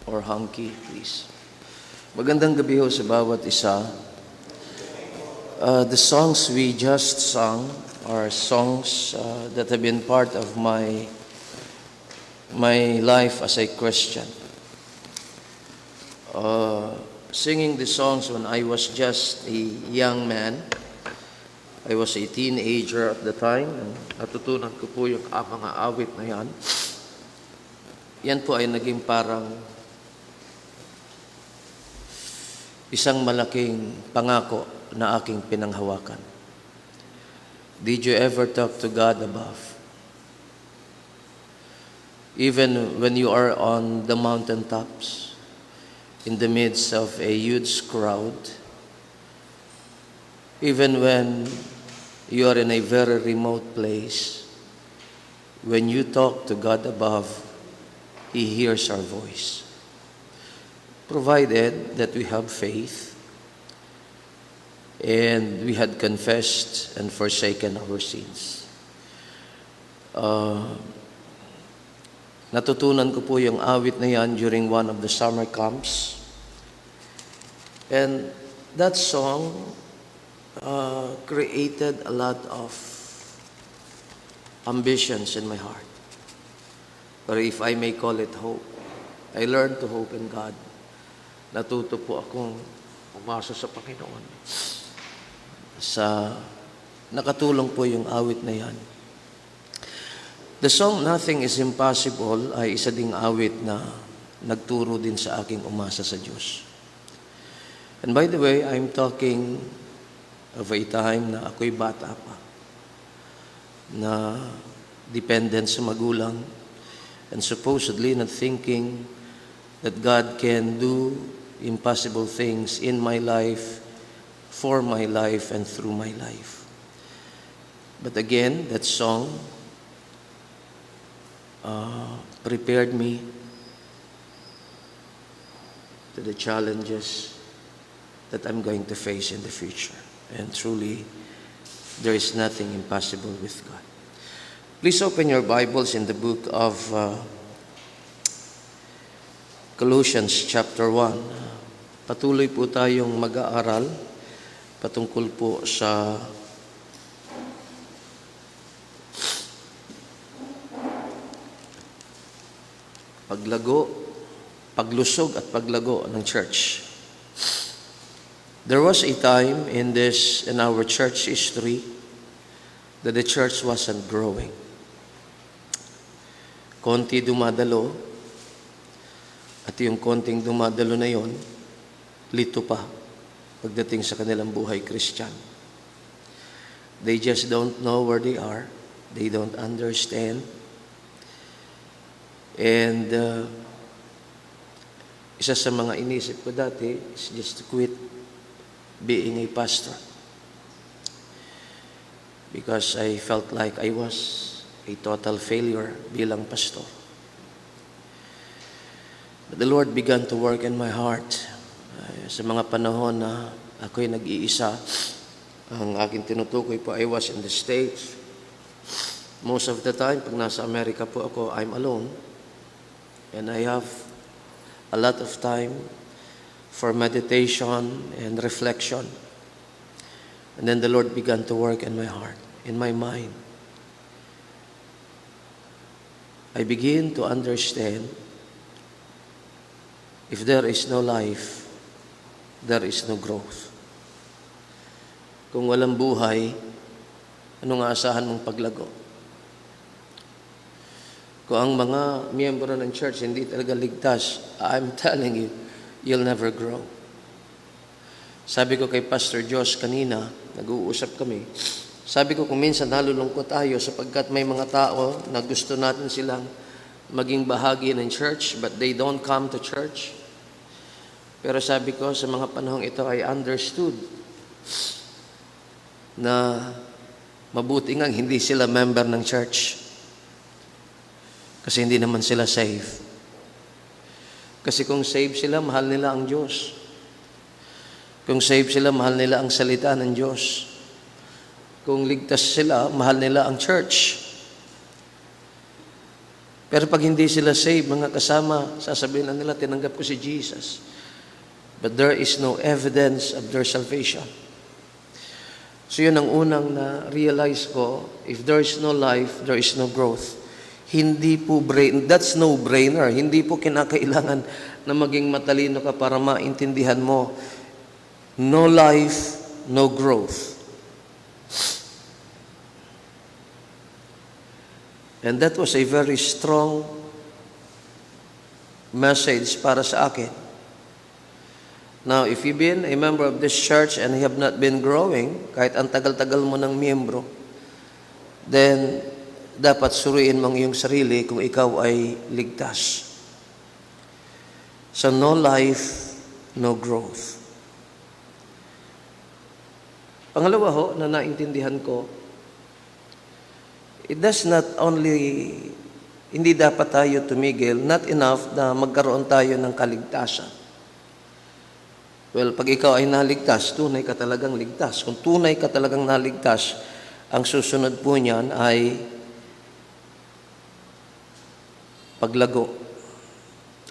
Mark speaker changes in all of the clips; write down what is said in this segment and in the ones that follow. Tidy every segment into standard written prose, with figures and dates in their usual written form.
Speaker 1: or hunky, please. Magandang gabi ho sa bawat isa. The songs we just sung are songs that have been part of my life as a Christian. Singing the songs when I was just a young man. I was a teenager at the time, and natutunan ko po yung mga awit na yan. Yan po ay naging parang isang malaking pangako na aking pinanghawakan. Did you ever talk to God above? Even when you are on the mountaintops, in the midst of a huge crowd, even when you are in a very remote place, when you talk to God above, He hears our voice. Provided that we have faith and we had confessed and forsaken our sins. Natutunan ko po yung awit na yan during one of the summer camps. And that song created a lot of ambitions in my heart. Or if I may call it hope. I learned to hope in God. Natuto po akong umasa sa Panginoon. Nakatulong po yung awit na yan. The song Nothing is Impossible ay isa ding awit na nagturo din sa aking umasa sa Diyos. And by the way, I'm talking of a time na ako'y bata pa, na dependent sa magulang, and supposedly not thinking that God can do impossible things in my life, for my life, and through my life. But again, that song prepared me to the challenges that I'm going to face in the future. And truly, there is nothing impossible with God. Please open your Bibles in the book of Colossians chapter 1. Patuloy po tayong mag-aaral patungkol po sa paglusog at paglago ng church. There was a time in our church history that the church wasn't growing. Konti dumadalo, at yung konting dumadalo na yon, lito pa pagdating sa kanilang buhay Christian. They just don't know where they are. They don't understand. And isa sa mga inisip ko dati is just to quit being a pastor, because I felt like I was a total failure bilang pastor. But the Lord began to work in my heart. Sa mga panahon na ako'y nag-iisa, ang aking tinutukoy po, I was in the States. Most of the time, pag nasa Amerika po ako, I'm alone. And I have a lot of time for meditation and reflection. And then the Lord began to work in my heart, in my mind. I begin to understand, if there is no life, there is no growth. Kung walang buhay, anong aasahan mong paglago? Kung ang mga miyembro ng church hindi talaga ligtas, I'm telling you, you'll never grow. Sabi ko kay Pastor Josh kanina, nag-uusap kami, sabi ko kung minsan nalulungkot tayo sapagkat may mga tao na gusto natin silang maging bahagi ng church but they don't come to church. Pero sabi ko sa mga panahong ito, I understood na mabuti nga hindi sila member ng church kasi hindi naman sila saved. Kasi kung saved sila, mahal nila ang Diyos. Kung saved sila, mahal nila ang salita ng Diyos. Kung ligtas sila, mahal nila ang church. Pero pag hindi sila saved, mga kasama, sasabihin na nila, tinanggap ko si Jesus. But there is no evidence of their salvation. So yun ang unang na-realize ko, if there is no life, there is no growth. Hindi po that's no-brainer. Hindi po kinakailangan na maging matalino ka para maintindihan mo. No life, no growth. And that was a very strong message para sa akin. Now, if you've been a member of this church and you have not been growing, kahit ang tagal-tagal mo ng miyembro, then dapat suriin mong iyong sarili kung ikaw ay ligtas. So, no life, no growth. Pangalawa ho, na naintindihan ko, it does not only, hindi dapat tayo tumigil, not enough na magkaroon tayo ng kaligtasan. Well, pag ikaw ay naligtas, tunay ka talagang ligtas. Kung tunay ka talagang naligtas, ang susunod po niyan ay paglago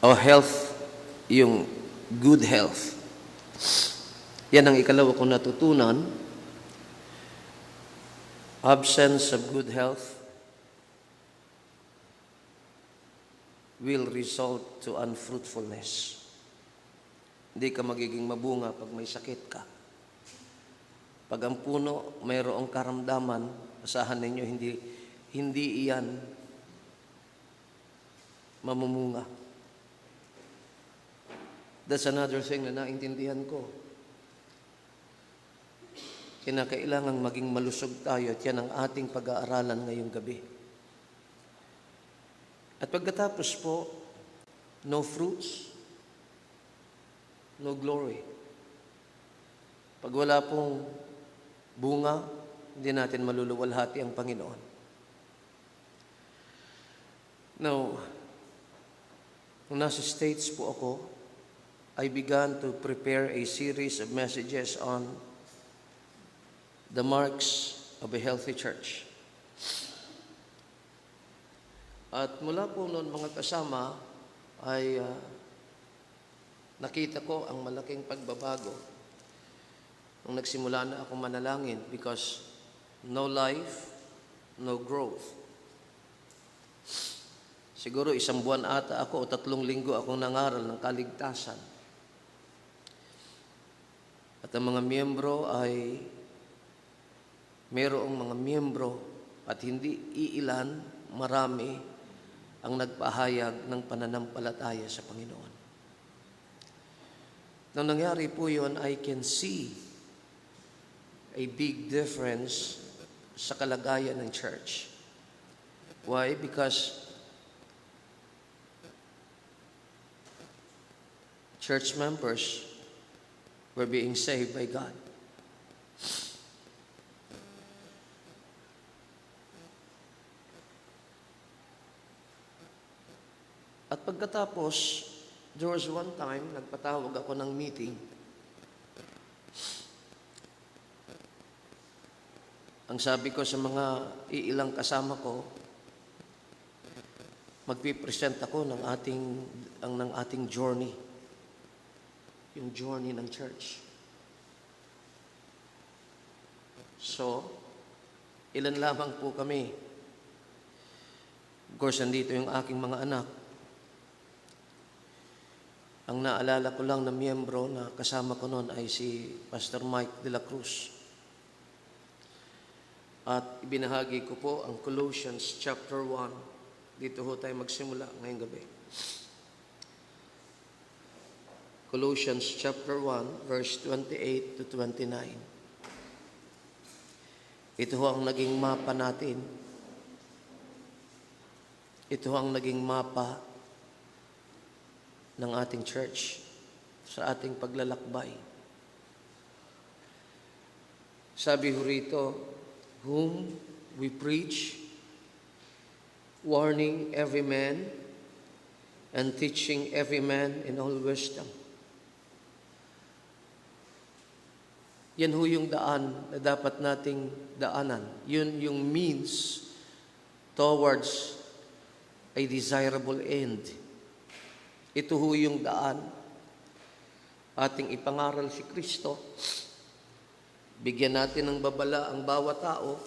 Speaker 1: o health, yung good health. Yan ang ikalawa kong natutunan. Absence of good health will result to unfruitfulness. Hindi ka magiging mabunga pag may sakit ka. Pag ang puno mayroong karamdaman, asahan ninyo, hindi iyan mamumunga. That's another thing na naintindihan ko. Kinakailangang maging malusog tayo at yan ang ating pag-aaralan ngayong gabi. At pagkatapos po, no fruits, no glory. Pag wala pong bunga, hindi natin maluluwalhati ang Panginoon. Now, nung nasa States po ako, I began to prepare a series of messages on the marks of a healthy church. At mula po noon mga kasama ay nakita ko ang malaking pagbabago nung nagsimula na ako manalangin because no life, no growth. Siguro 1 buwan ata ako o 3 linggo akong nangaral ng kaligtasan. At ang mga miyembro ay mayroong mga miyembro at hindi iilan, marami ang nagpahayag ng pananampalataya sa Panginoon. Nang nangyari po yun, I can see a big difference sa kalagayan ng church. Why? Because church members were being saved by God. At pagkatapos, there was one time, nagpatawag ako ng meeting. Ang sabi ko sa mga iilang kasama ko, magpipresent ako ng ating journey. Yung journey ng church. So, ilan lamang po kami. Of course, nandito yung aking mga anak. Ang naalala ko lang na miyembro na kasama ko noon ay si Pastor Mike de la Cruz. At ibinahagi ko po ang Colossians chapter 1. Dito ho tayo magsimula ngayong gabi. Colossians chapter 1, verse 28 to 29. Ito ho ang naging mapa natin. Ito ho ang naging mapa ng ating church sa ating paglalakbay. Sabi ho rito, whom we preach, warning every man and teaching every man in all wisdom. Yan ho yung daan na dapat nating daanan. Yun yung means towards a desirable end. Ito ho yung daan. Ating ipangaral si Kristo. Bigyan natin ng babala ang bawat tao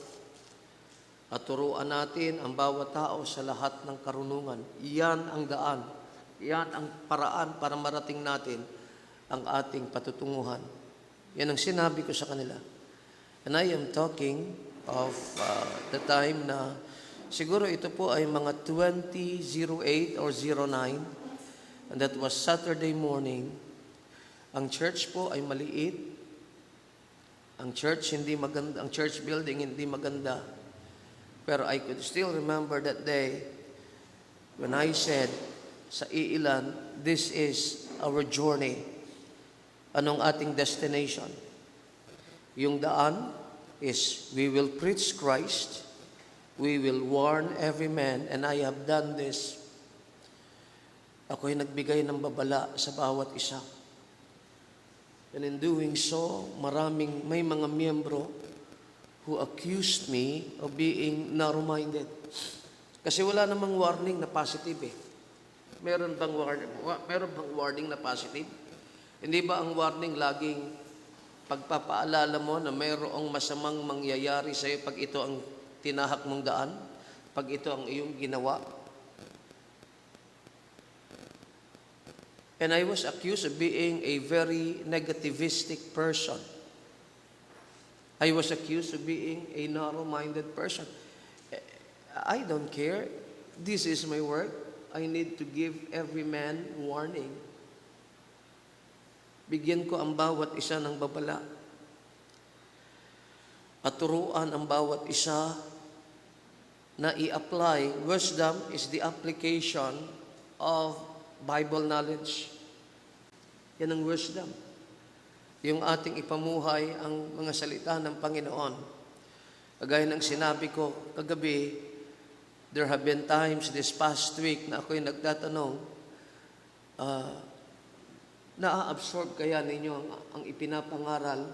Speaker 1: at turuan natin ang bawat tao sa lahat ng karunungan. Iyan ang daan. Iyan ang paraan para marating natin ang ating patutunguhan. Yan ang sinabi ko sa kanila. And I am talking of the time na siguro ito po ay mga 2008 or 09, and that was Saturday morning. Ang church po ay maliit. Ang church hindi maganda, ang church building hindi maganda. Pero I could still remember that day when I said sa iilan, this is our journey. Anong ating destination? Yung daan is we will preach Christ, we will warn every man, and I have done this. Ako'y nagbigay ng babala sa bawat isa. And in doing so, may mga miyembro who accused me of being narrow-minded. Kasi wala namang warning na positive eh. Meron bang warning na positive? Hindi ba ang warning laging pagpapaalala mo na mayroong masamang mangyayari sa iyo pag ito ang tinahak mong daan? Pag ito ang iyong ginawa? And I was accused of being a very negativistic person. I was accused of being a narrow-minded person. I don't care. This is my work. I need to give every man warning. Bigyan ko ang bawat isa ng babala. At turuan ang bawat isa na i-apply. Wisdom is the application of Bible knowledge. Yan ang wisdom. Yung ating ipamuhay ang mga salita ng Panginoon. Kagaya ng sinabi ko kagabi, there have been times this past week na ako'y nagtatanong, na-absorb kaya ninyo ang ipinapangaral?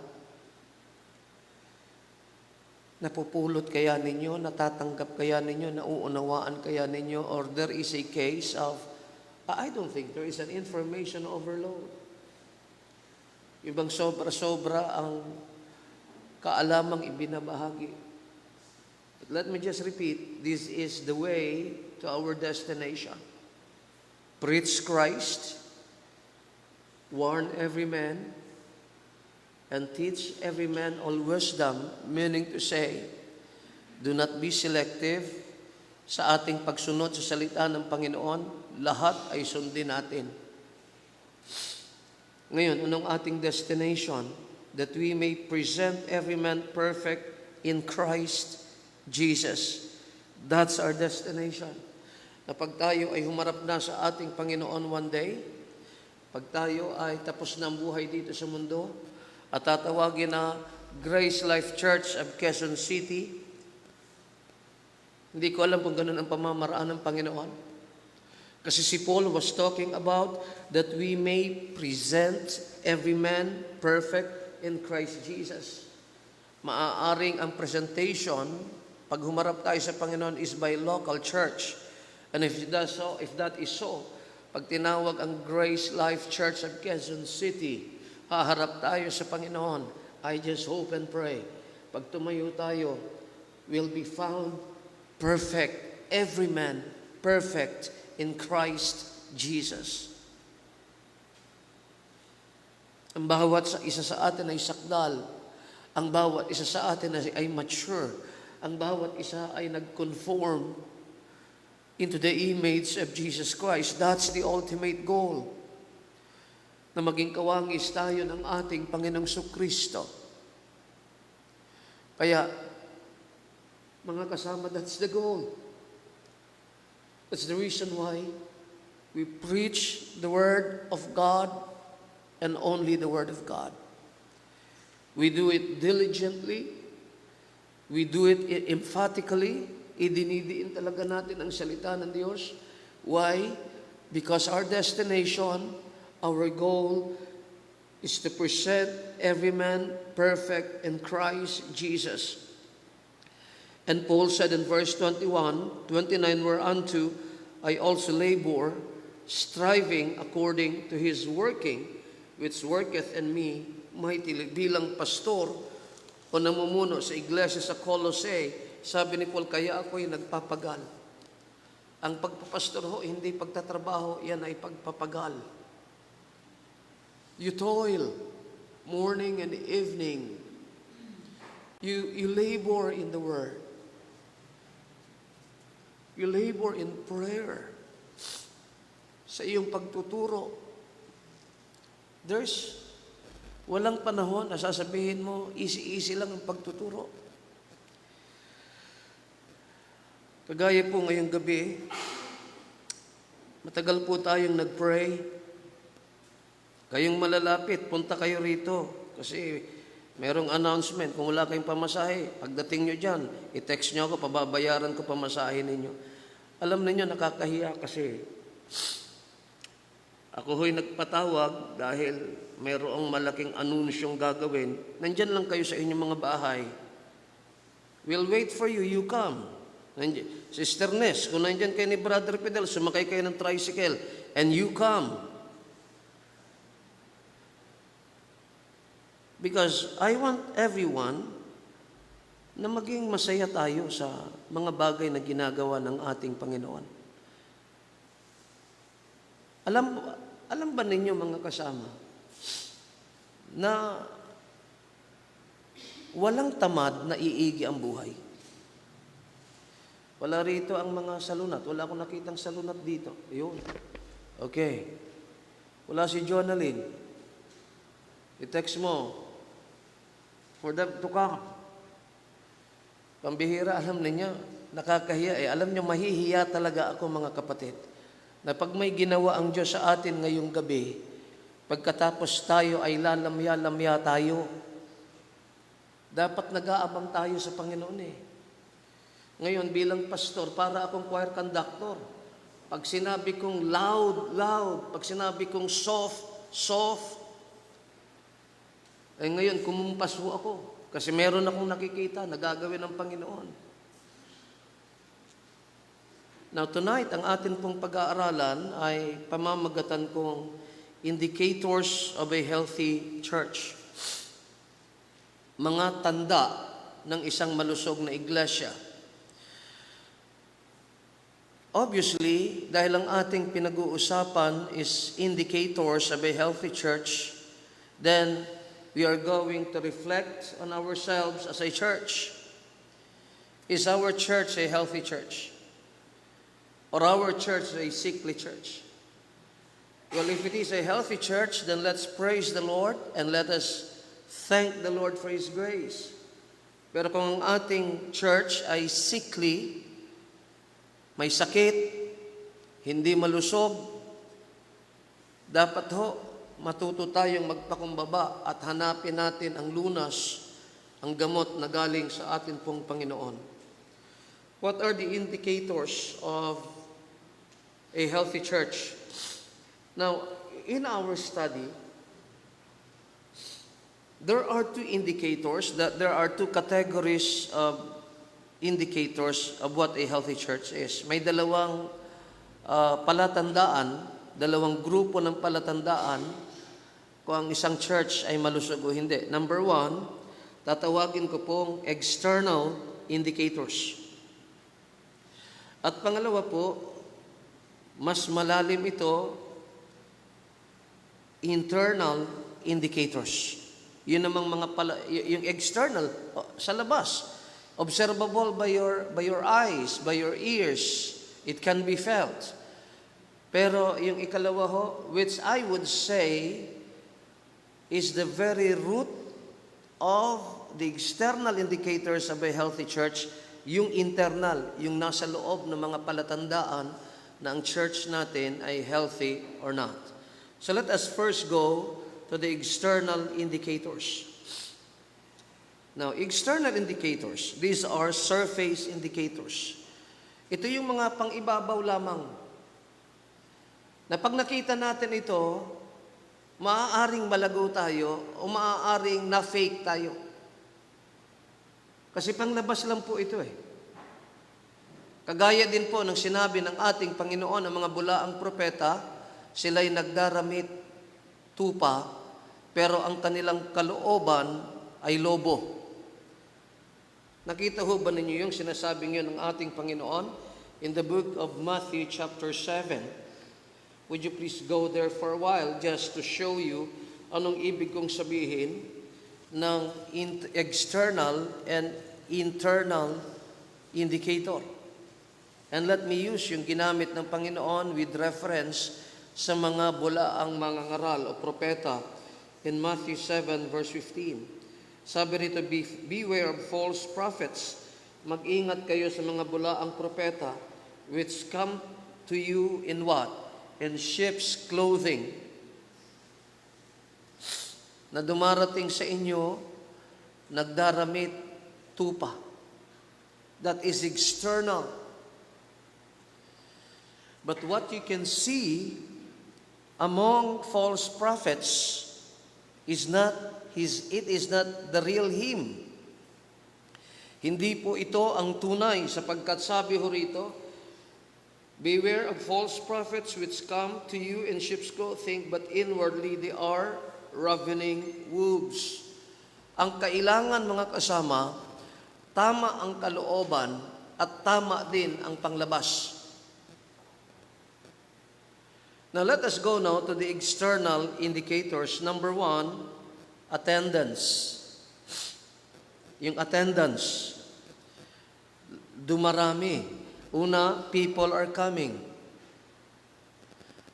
Speaker 1: Napupulot kaya ninyo? Natatanggap kaya ninyo? Nauunawaan kaya ninyo? Or there is a case of, I don't think there is an information overload. Ibang sobra-sobra ang kaalamang ibinabahagi. But let me just repeat, this is the way to our destination. Preach Christ, warn every man, and teach every man all wisdom, meaning to say, do not be selective sa ating pagsunod sa salita ng Panginoon. Lahat ay sundin natin. Ngayon, anong ating destination? That we may present every man perfect in Christ Jesus. That's our destination. Na pag tayo ay humarap na sa ating Panginoon one day, pag tayo ay tapos na ang buhay dito sa mundo, at tatawagin na Grace Life Church of Quezon City, hindi ko alam kung ganun ang pamamaraan ng Panginoon. Kasi si Paul was talking about that we may present every man perfect in Christ Jesus. Maaaring ang presentation, pag humarap tayo sa Panginoon, is by local church. And if that is so, pag tinawag ang Grace Life Church of Quezon City, haharap tayo sa Panginoon. I just hope and pray. Pag tumayo tayo, will be found perfect, every man perfect in Christ Jesus. Ang bawat isa sa atin ay sakdal. Ang bawat isa sa atin ay mature. Ang bawat isa ay nag-conform into the image of Jesus Christ. That's the ultimate goal. Na maging kawangis tayo ng ating Panginoong Kristo. Kaya, mga kasama, that's the goal. That's the reason why we preach the Word of God and only the Word of God. We do it diligently. We do it emphatically. Idinidiin talaga natin ang salita ng Diyos. Why? Because our destination, our goal is to present every man perfect in Christ Jesus. And Paul said in verse 21, 29, whereunto I also labor, striving according to His working, which worketh in me mightily. Bilang pastor o namumuno sa iglesia sa Colossae, sabi ni Paul, kaya ako'y nagpapagal. Ang pagpapastor ho, hindi pagtatrabaho, yan ay pagpapagal. You toil morning and evening. You labor in the Word. You labor in prayer. Sa iyong pagtuturo. Walang panahon na sasabihin mo, easy-easy lang ang pagtuturo. Kagaya po ngayong gabi, matagal po tayong nag-pray. Kayong malalapit, punta kayo rito. Kasi merong announcement, kung wala kayong pamasahe, pagdating nyo dyan, i-text nyo ako, pababayaran ko pamasahe ninyo. Alam ninyo, nakakahiya kasi ako ho'y nagpatawag dahil mayroong malaking anunsyong gagawin. Nandyan lang kayo sa inyong mga bahay. We'll wait for you, you come. Sister Ness, kung nandyan kayo ni Brother Fidel, sumakay kayo ng tricycle, and you come. Because I want everyone na maging masaya tayo sa mga bagay na ginagawa ng ating Panginoon. Alam ba ninyo mga kasama na walang tamad na iigi ang buhay? Wala rito ang mga salunat. Wala akong nakitang salunat dito. Ayun. Okay. Wala si Jonalyn. I-text mo for them to come. Pambihira, alam ninyo, nakakahiya. Alam nyo, mahihiya talaga ako mga kapatid. Na pag may ginawa ang Diyos sa atin ngayong gabi, pagkatapos tayo ay lalamya-lamya tayo. Dapat nag-aabang tayo sa Panginoon Ngayon, bilang pastor, para akong choir conductor. Pag sinabi kong loud, loud. Pag sinabi kong soft, soft. Ngayon, kumumpas ho ako. Kasi meron akong nakikita na gagawin ng Panginoon. Now, tonight, ang atin pong pag-aaralan ay pamamagatan kong indicators of a healthy church. Mga tanda ng isang malusog na iglesia. Obviously, dahil ang ating pinag-uusapan is indicators of a healthy church, then we are going to reflect on ourselves as a church. Is our church a healthy church? Or our church a sickly church? Well, if it is a healthy church, then let's praise the Lord and let us thank the Lord for His grace. Pero kung ang ating church ay sickly, may sakit, hindi malusog, dapat matuto tayong magpakumbaba at hanapin natin ang lunas, ang gamot na galing sa atin pong Panginoon. What are the indicators of a healthy church? Now, in our study, there are two indicators, there are two categories of indicators of what a healthy church is. May dalawang palatandaan, dalawang grupo ng palatandaan kung ang isang church ay malusog o hindi. Number one, tatawagin ko pong external indicators. At pangalawa po, mas malalim ito, internal indicators. Yun namang yung external, sa labas, observable by your eyes, by your ears. It can be felt. Pero yung ikalawa which I would say is the very root of the external indicators of a healthy church, yung internal, yung nasa loob ng mga palatandaan na ang church natin ay healthy or not. So let us first go to the external indicators. Now, external indicators, these are surface indicators. Ito yung mga pang-ibabaw lamang. Na pag nakita natin ito, maaaring malago tayo o maaaring na-fake tayo. Kasi panglabas lang po ito Kagaya din po ng sinabi ng ating Panginoon, ang mga bulaang propeta, sila'y nagdaramit tupa, pero ang kanilang kalooban ay lobo. Nakita ho ba ninyo yung sinasabing yun ng ating Panginoon? In the book of Matthew chapter 7, would you please go there for a while just to show you anong ibig kong sabihin ng external and internal indicator. And let me use yung ginamit ng Panginoon with reference sa mga bulaang mangangaral o propeta in Matthew 7 verse 15. Sabi rito, beware of false prophets. Mag-ingat kayo sa mga bulaang propeta which come to you in what? In sheep's clothing. Na dumarating sa inyo, nagdaramit tupa. That is external. But what you can see among false prophets it is not the real him. Hindi po ito ang tunay, sapagkat sabi ho rito, beware of false prophets which come to you in sheep's clothing, but inwardly they are ravening wolves. Ang kailangan, mga kasama, tama ang kalooban at tama din ang panglabas. Now let us go now to the external indicators. Number 1, attendance. Yung attendance, dumarami. Una, people are coming.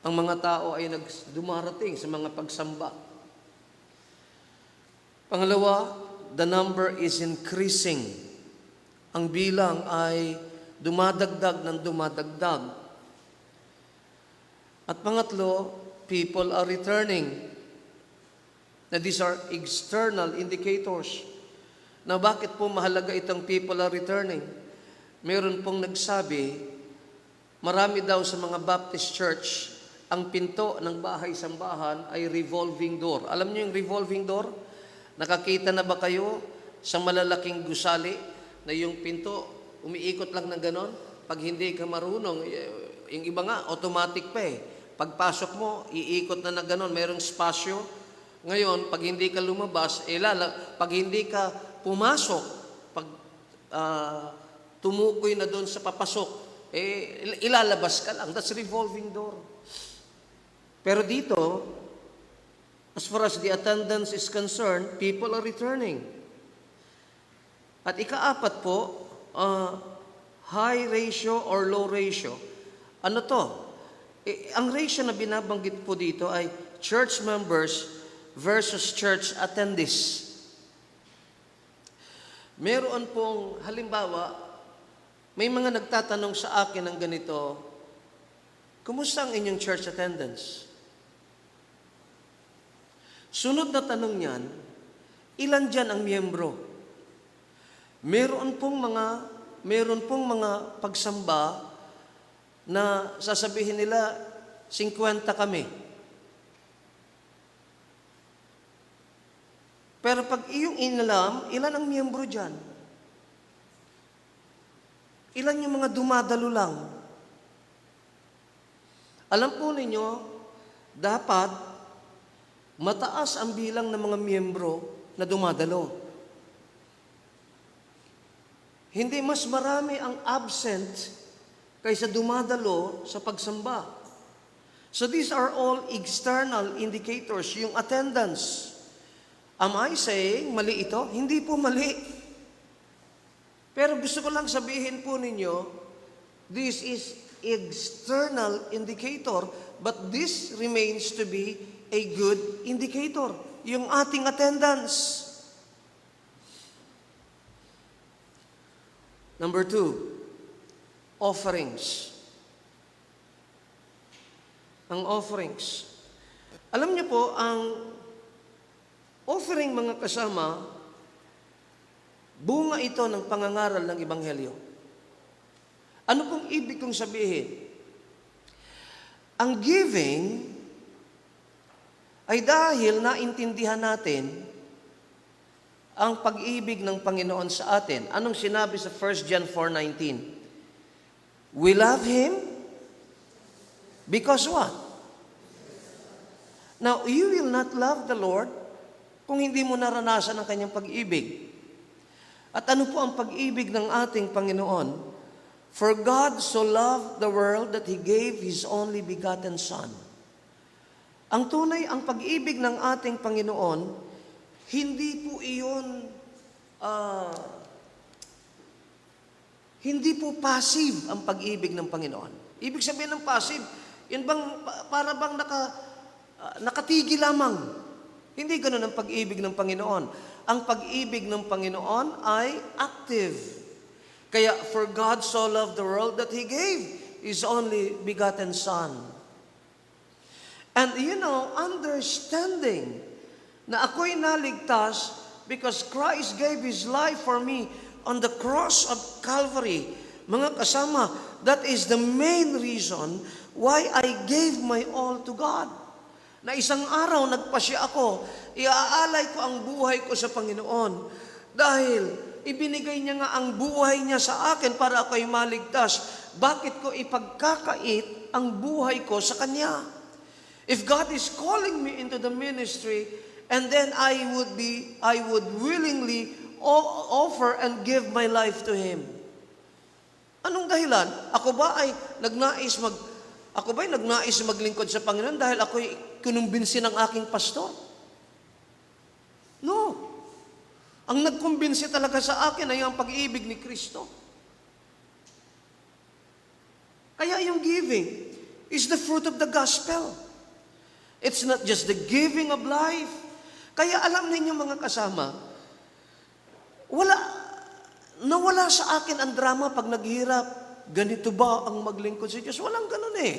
Speaker 1: Ang mga tao ay dumarating sa mga pagsamba. Pangalawa, the number is increasing. Ang bilang ay dumadagdag ng dumadagdag. At pangatlo, people are returning. Now, these are external indicators. Now, bakit po mahalaga itong people are returning? Meron pong nagsabi, marami daw sa mga Baptist Church, ang pinto ng bahay-sambahan ay revolving door. Alam niyo yung revolving door? Nakakita na ba kayo sa malalaking gusali na yung pinto umiikot lang ng ganon? Pag hindi ka marunong, yung iba nga, automatic pa eh. Pagpasok mo, iikot na ganon, mayroong spasyo. Ngayon, pag hindi ka lumabas, pag hindi ka pumasok, pag tumukoy na doon sa papasok, ilalabas ka lang. That's revolving door. Pero dito, as far as the attendance is concerned, people are returning. At ika-4 po, high ratio or low ratio. Ano to? Ang ratio na binabanggit po dito ay church members versus church attendees. Meron pong, halimbawa, may mga nagtatanong sa akin ng ganito, kumusta ang inyong church attendance? Sunod na tanong niyan, ilan dyan ang miyembro? Meron pong mga pagsamba na sasabihin nila, 50 kami. Pero pag iyong inalam, ilan ang miyembro dyan? Ilan yung mga dumadalo lang? Alam po ninyo, dapat mataas ang bilang ng mga miyembro na dumadalo. Hindi mas marami ang absent kaysa dumadalo sa pagsamba. So these are all external indicators, yung attendance. Am I saying mali ito? Hindi po mali. Pero gusto ko lang sabihin po ninyo, this is external indicator, but this remains to be a good indicator. Yung ating attendance. Number 2, offerings. Ang offerings. Alam niyo po, ang offering, mga kasama, bunga ito ng pangangaral ng Ebanghelyo. Ano pong ibig kong sabihin? Ang giving ay dahil naintindihan natin ang pag-ibig ng Panginoon sa atin. Anong sinabi sa 1 John 4:19? We love Him because what? Now, you will not love the Lord kung hindi mo naranasan ang Kanyang pag-ibig. At ano po ang pag-ibig ng ating Panginoon? For God so loved the world that He gave His only begotten Son. Ang tunay, ang pag-ibig ng ating Panginoon, hindi po iyon, hindi po passive ang pag-ibig ng Panginoon. Ibig sabihin ng passive, yun bang para bang nakatigil lamang. Hindi ganun ang pag-ibig ng Panginoon. Ang pag-ibig ng Panginoon ay active. Kaya, for God so loved the world that He gave His only begotten Son. And understanding na ako'y naligtas because Christ gave His life for me on the cross of Calvary. Mga kasama, that is the main reason why I gave my all to God. Na isang araw nagpasya ako, iaalay ko ang buhay ko sa Panginoon dahil ibinigay niya nga ang buhay niya sa akin para ako'y maligtas. Bakit ko ipagkakait ang buhay ko sa Kanya? If God is calling me into the ministry, and then I would willingly offer and give my life to Him. Anong dahilan? Ako ba ay nagnais maglingkod sa Panginoon dahil ako'y kinumbinsi ng aking pastor? No. Ang nagkumbinsi talaga sa akin ay ang pag-ibig ni Kristo. Kaya yung giving is the fruit of the gospel. It's not just the giving of life. Kaya alam ninyo mga kasama, nawala sa akin ang drama pag naghirap. Ganito ba ang maglingkod sa Diyos? Walang ganun eh.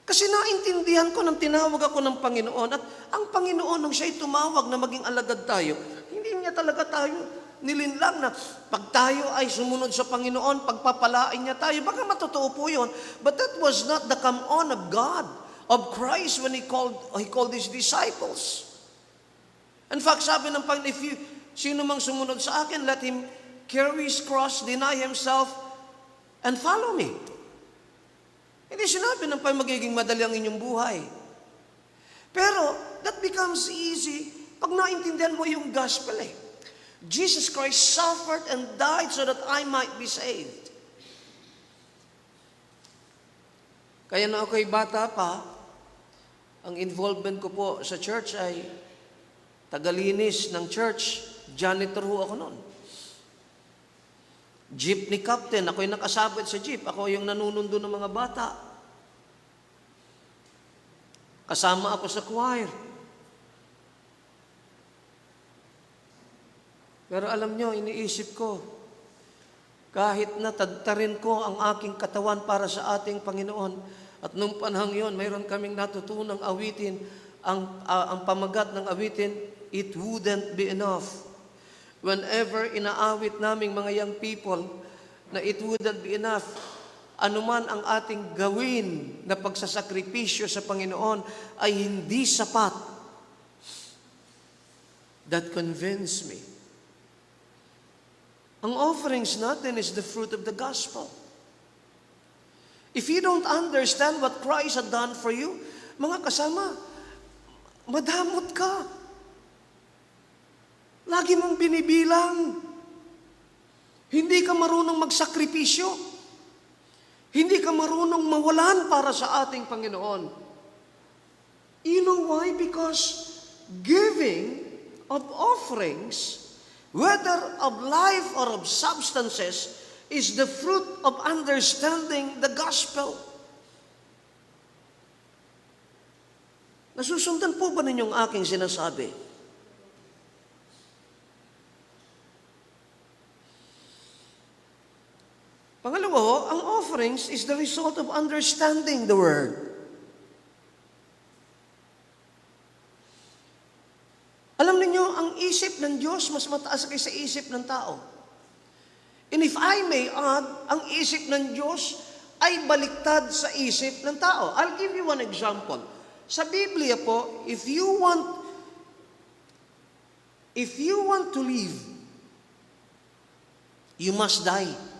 Speaker 1: Kasi naintindihan ko nang tinawag ako ng Panginoon at ang Panginoon nung siya'y tumawag na maging alagad tayo, hindi niya talaga tayo nilinlang na pag tayo ay sumunod sa Panginoon, pagpapalain niya tayo. Baka matotoo po yun. But that was not the come on of God, of Christ when He called His disciples. In fact, sabi ng Panginoon, sino mang sumunod sa akin, let him carry his cross, deny himself, and follow me. Hindi sinabi ng Panginoon magiging madali ang inyong buhay. Pero, that becomes easy pag naintindihan mo yung gospel eh. Jesus Christ suffered and died so that I might be saved. Kaya na ako'y bata pa, ang involvement ko po sa church ay tagalinis ng church. Janitor ho ako noon. Jeepney captain, ako'y nakasabit sa jeep. Ako yung nanunundo ng mga bata. Kasama ako sa choir. Pero alam nyo, iniisip ko, kahit na tagtarin ko ang aking katawan para sa ating Panginoon, at nung panahon yun, mayroon kaming natutunang awitin, ang pamagat ng awitin, it wouldn't be enough. Whenever inaawit naming mga young people na it wouldn't be enough, anuman ang ating gawin na pagsasakripisyo sa Panginoon ay hindi sapat. That convinced me. Ang offerings natin is the fruit of the gospel. If you don't understand what Christ had done for you, mga kasama, madamot ka. Lagi mong binibilang. Hindi ka marunong magsakripisyo. Hindi ka marunong mawalan para sa ating Panginoon. You know why? Because giving of offerings, whether of life or of substances, is the fruit of understanding the gospel. Nasusundan po ba ninyong aking sinasabi? Pangalawa, ang offerings is the result of understanding the Word. Alam niyo, ang isip ng Diyos mas mataas kaysa isip ng tao. And if I may add, ang isip ng Diyos ay baliktad sa isip ng tao. I'll give you one example. Sa Biblia po, if you want to live, you must die.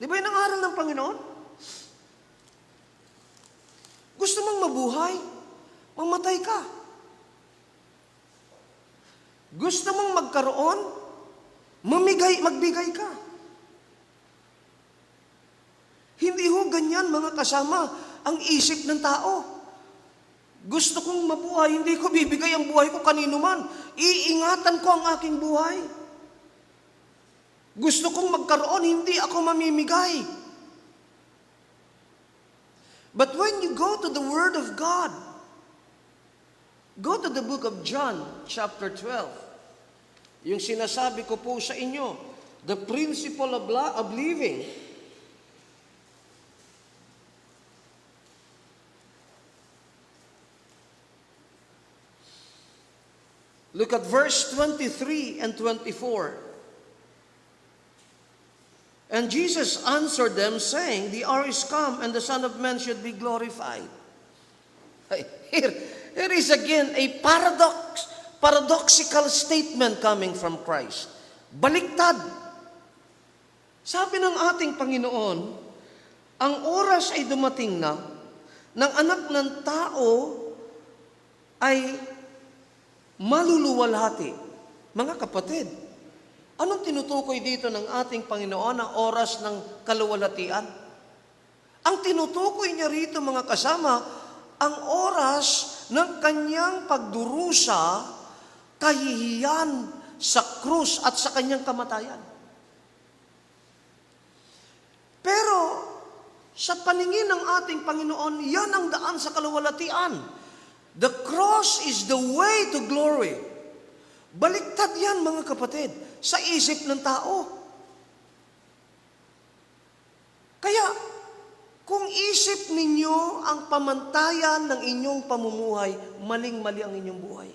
Speaker 1: Di ba yun ang aral ng Panginoon? Gusto mong mabuhay, mamatay ka. Gusto mong magkaroon, magbigay ka. Hindi ho ganyan, mga kasama, ang isip ng tao. Gusto kong mabuhay, hindi ko bibigay ang buhay ko kanino man. Iingatan ko ang aking buhay. Gusto kong magkaroon, hindi ako mamimigay. But when you go to the Word of God, go to the book of John, chapter 12. Yung sinasabi ko po sa inyo, the principle of living. Look at verse 23 and 24. And Jesus answered them, saying, the hour is come, and the Son of Man should be glorified. Here is again a paradoxical statement coming from Christ. Baliktad. Sabi ng ating Panginoon, ang oras ay dumating na ng anak ng tao ay maluluwalhati. Mga kapatid, anong tinutukoy dito ng ating Panginoon ang oras ng kaluwalhatian? Ang tinutukoy niya rito, mga kasama, ang oras ng kanyang pagdurusa, kahihiyan sa krus at sa kanyang kamatayan. Pero sa paningin ng ating Panginoon, yan ang daan sa kaluwalhatian. The cross is the way to glory. Baliktad yan, mga kapatid, sa isip ng tao. Kaya, kung isip ninyo ang pamantayan ng inyong pamumuhay, maling-mali ang inyong buhay.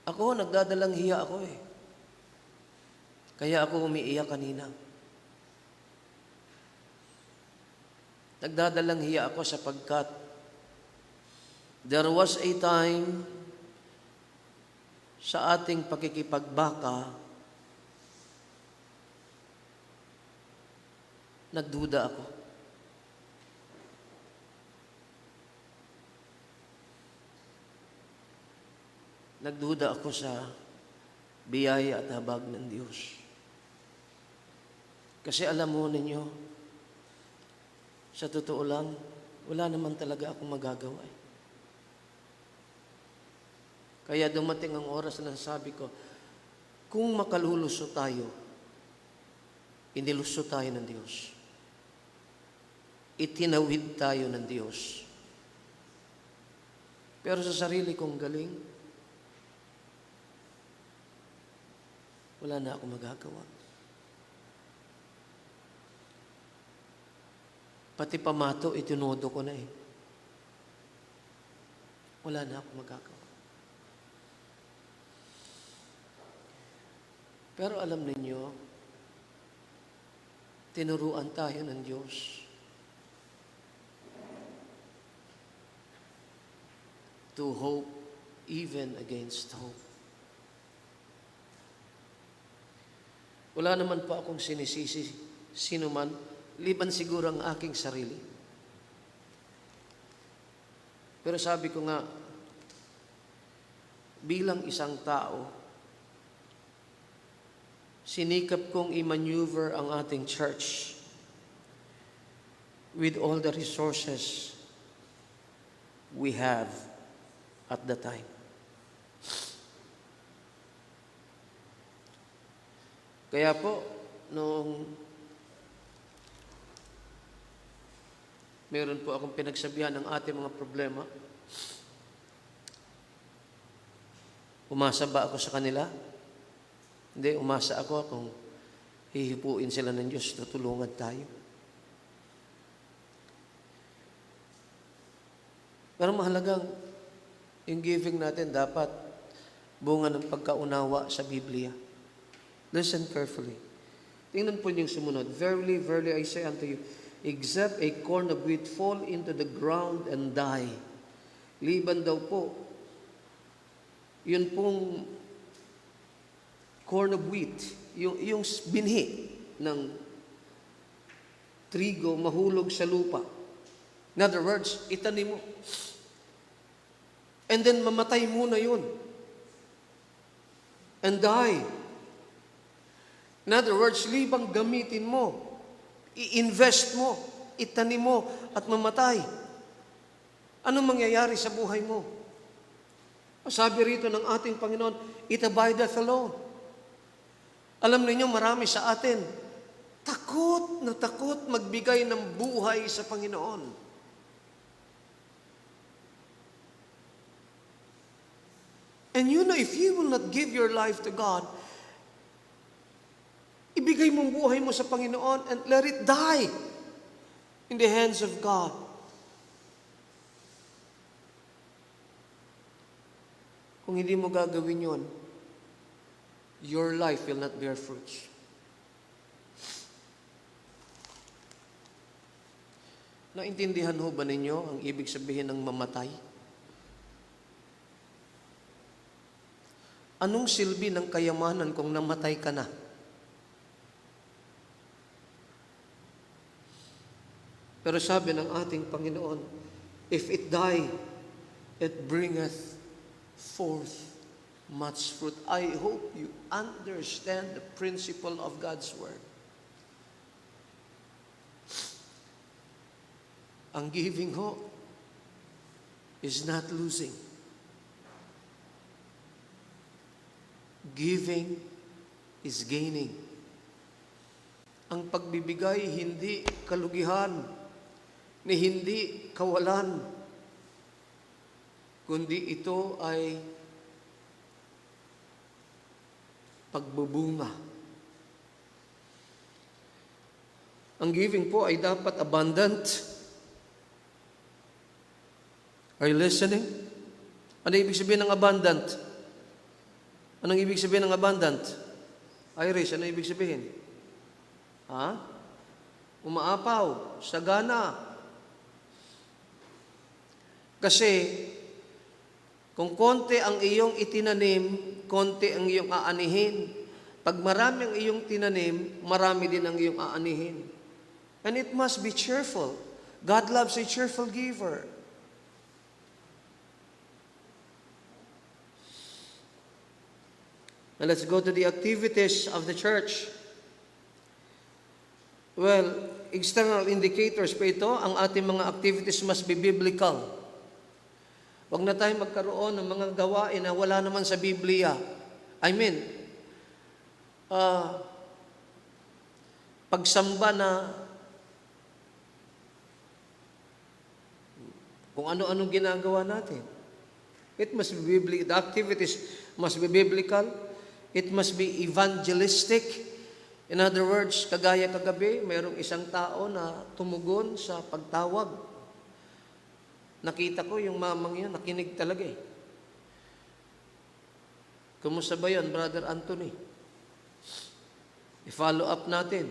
Speaker 1: Ako, nagdadalang hiya ako eh. Kaya ako umiiyak kanina. Nagdadalang hiya ako sapagkat there was a time sa ating pakikipagbaka, nagduda ako. Nagduda ako sa biyaya at habag ng Diyos. Kasi alam mo ninyo, sa totoo lang, wala naman talaga akong magagawa eh. Kaya dumating ang oras na sabi ko, kung makaluluso tayo, iniluso tayo ng Diyos. Itinawid tayo ng Diyos. Pero sa sarili kong galing, wala na akong magagawa. Pati pamato, itinudo ko na eh. Wala na akong magagawa. Pero alam ninyo, tinuruan tayo ng Diyos to hope even against hope. Wala naman po akong sinisisi sino man, liban siguro ang aking sarili. Pero sabi ko nga, bilang isang tao, sinikap kong i-maneuver ang ating church with all the resources we have at the time. Kaya po, nung meron po akong pinagsabihan ng ating mga problema, umasa ba ako sa kanila? Hindi, umasa ako kung hihipuin sila ng Diyos, tutulungan tayo. Pero mahalagang yung giving natin dapat bunga ng pagkaunawa sa Biblia. Listen carefully. Tingnan po yung sumunod. Verily, verily, I say unto you, except a corn of wheat fall into the ground and die. Liban daw po. Yun pong corn of wheat, yung binhi ng trigo mahulog sa lupa. In other words, itanim mo. And then mamatay muna yun. And die. In other words, libang gamitin mo, i-invest mo, itanim mo, at mamatay. Anong mangyayari sa buhay mo? Sabi rito ng ating Panginoon, it abideth alone. Alam niyo, marami sa atin, takot na takot magbigay ng buhay sa Panginoon. And you know, if you will not give your life to God, ibigay mong buhay mo sa Panginoon and let it die in the hands of God. Kung hindi mo gagawin yon, your life will not bear fruits. Naintindihan ho ba ninyo ang ibig sabihin ng mamatay? Anong silbi ng kayamanan kung namatay ka na? Pero sabi ng ating Panginoon, if it die, it bringeth forth much fruit. I hope you understand the principle of God's Word. Ang giving ho is not losing. Giving is gaining. Ang pagbibigay hindi kalugihan, ni hindi kawalan, kundi ito ay pagbubunga. Ang giving po ay dapat abundant. Are you listening? Ano ibig sabihin ng abundant? Anong ibig sabihin ng abundant? Iris, ano ibig sabihin? Ha? Umaapaw, sagana. Kasi, kung konti ang iyong itinanim, konti ang iyong aanihin. Pag marami ang iyong tinanim, marami din ang iyong aanihin. And it must be cheerful. God loves a cheerful giver. Now let's go to the activities of the church. Well, external indicators pa ito. Ang ating mga activities must be biblical. Huwag na tayo magkaroon ng mga gawain na wala naman sa Biblia. I mean, pagsamba na kung ano-ano ginagawa natin. It must be biblical. The activities must be biblical. It must be evangelistic. In other words, kagaya kagabi, mayroong isang tao na tumugon sa pagtawag. Nakita ko yung mamang yun, nakinig talaga eh. Kumusta ba yun, Brother Anthony? I-follow up natin.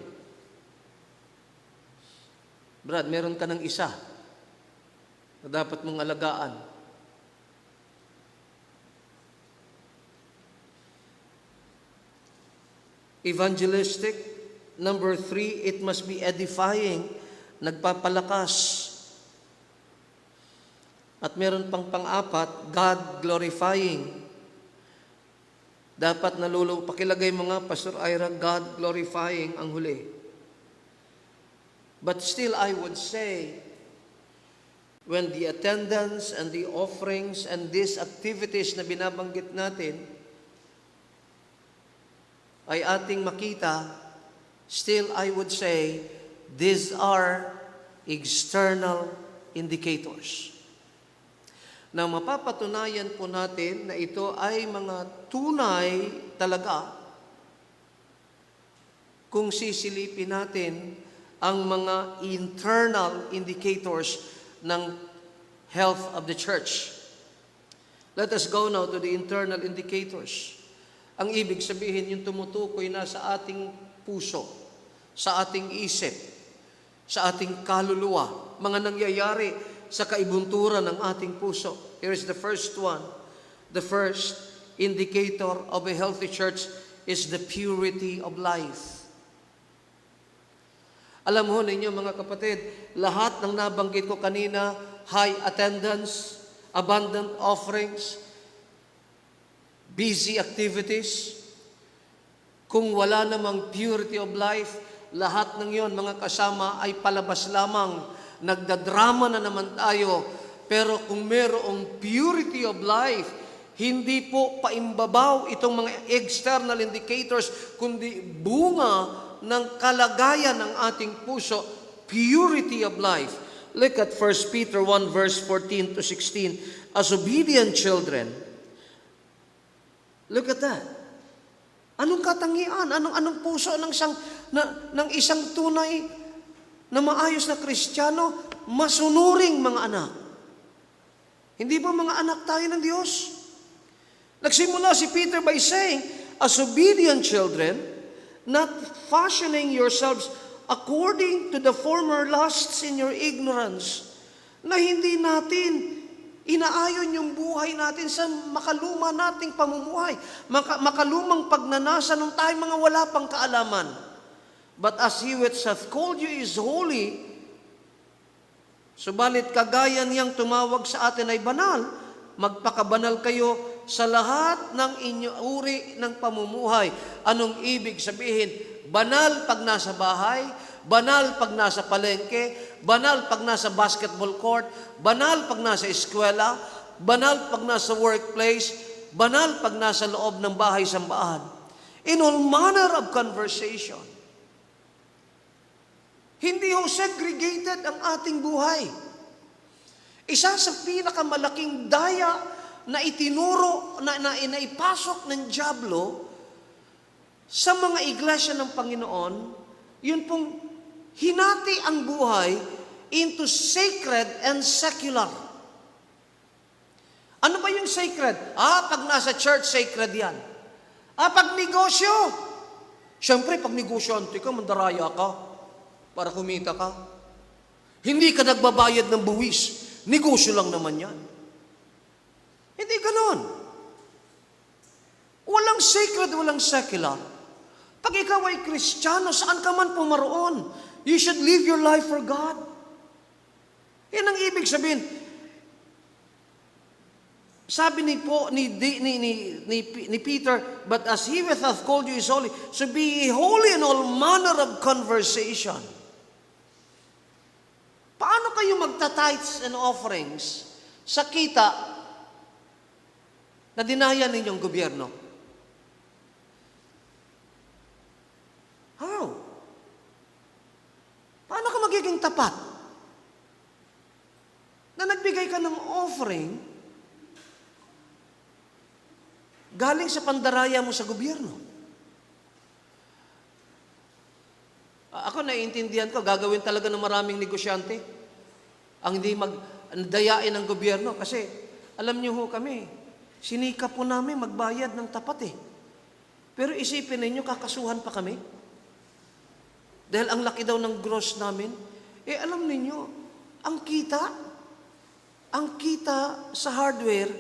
Speaker 1: Brad, meron ka ng isa na dapat mong alagaan. Evangelistic. Number 3, it must be edifying, nagpapalakas. At meron pang pang-apat, God-glorifying. Dapat pakilagay mo nga, Pastor Ira, God-glorifying ang huli. But still, I would say, when the attendance and the offerings and these activities na binabanggit natin, ay ating makita, still I would say, these are external indicators. Na mapapatunayan po natin na ito ay mga tunay talaga kung sisilipin natin ang mga internal indicators ng health of the church. Let us go now to the internal indicators. Ang ibig sabihin, yung tumutukoy na sa ating puso, sa ating isip, sa ating kaluluwa, mga nangyayari sa kaibunturan ng ating puso. Here is the first one. The first indicator of a healthy church is the purity of life. Alam mo ninyo mga kapatid, lahat ng nabanggit ko kanina, high attendance, abundant offerings, busy activities, kung wala namang purity of life, lahat ng yon mga kasama ay palabas lamang. Nagdadrama na naman tayo. Pero kung merong purity of life, hindi po paimbabaw itong mga external indicators, kundi bunga ng kalagayan ng ating puso, purity of life. Look at 1 Peter 1 verse 14 to 16. As obedient children, look at that. Anong katangian? Anong puso ng isang tunay na maayos na Kristiyano? Masunuring mga anak. Hindi ba mga anak tayo ng Diyos? Nagsimula si Peter by saying, as obedient children, not fashioning yourselves according to the former lusts in your ignorance, na hindi natin inaayon yung buhay natin sa makaluma nating pamumuhay, makalumang pagnanasa nung tayo mga wala pang kaalaman. But as He which hath called you is holy, subalit kagaya niyang tumawag sa atin ay banal, magpakabanal kayo sa lahat ng inyong uri ng pamumuhay. Anong ibig sabihin? Banal pag nasa bahay, banal pag nasa palengke, banal pag nasa basketball court, banal pag nasa eskwela, banal pag nasa workplace, banal pag nasa loob ng bahay-sambahan. In all manner of conversation. Hindi ho segregated ang ating buhay. Isa sa pinakamalaking daya na itinuro, na ipasok ng dyablo sa mga iglesia ng Panginoon, yun pong hinati ang buhay into sacred and secular. Ano ba yung sacred? Pag nasa church, sacred yan. Pag negosyo. Siyempre, pag negosyante ka, mandaraya ka para kumita ka. Hindi ka nagbabayad ng buwis. Negosyo lang naman yan. Hindi ganon. Walang sacred, walang secular. Pag ikaw ay Kristiyano, saan ka man pumaroon, you should live your life for God. Yan ang ibig sabihin. Sabi ni Peter, but as He which hath called you is holy, so be ye holy in all manner of conversation. Paano kayo magta-tithes and offerings sa kita na dinaya ninyong gobyerno? How? Paano ka magiging tapat? Na nagbigay ka ng offering galing sa pandaraya mo sa gobyerno. Ako naiintindihan ko, gagawin talaga ng maraming negosyante ang hindi magdayain ng gobyerno. Kasi alam niyo ho kami, sinikap po namin magbayad ng tapat eh. Pero isipin ninyo, kakasuhan pa kami. Dahil ang laki daw ng gross namin. Alam ninyo, ang kita sa hardware,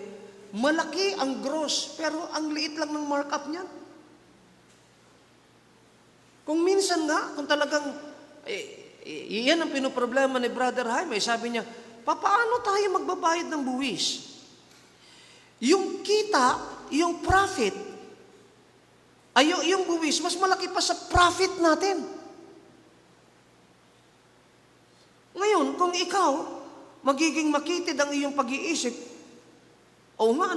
Speaker 1: malaki ang gross, pero ang liit lang ng markup niyan. Kung minsan nga, kung talagang, iyan ang pinoproblema ni Brother Jaime, sabi niya, paano tayo magbabayad ng buwis? Yung kita, yung profit, yung buwis, mas malaki pa sa profit natin. Ngayon, kung ikaw, magiging makitid ang iyong pag-iisip, nga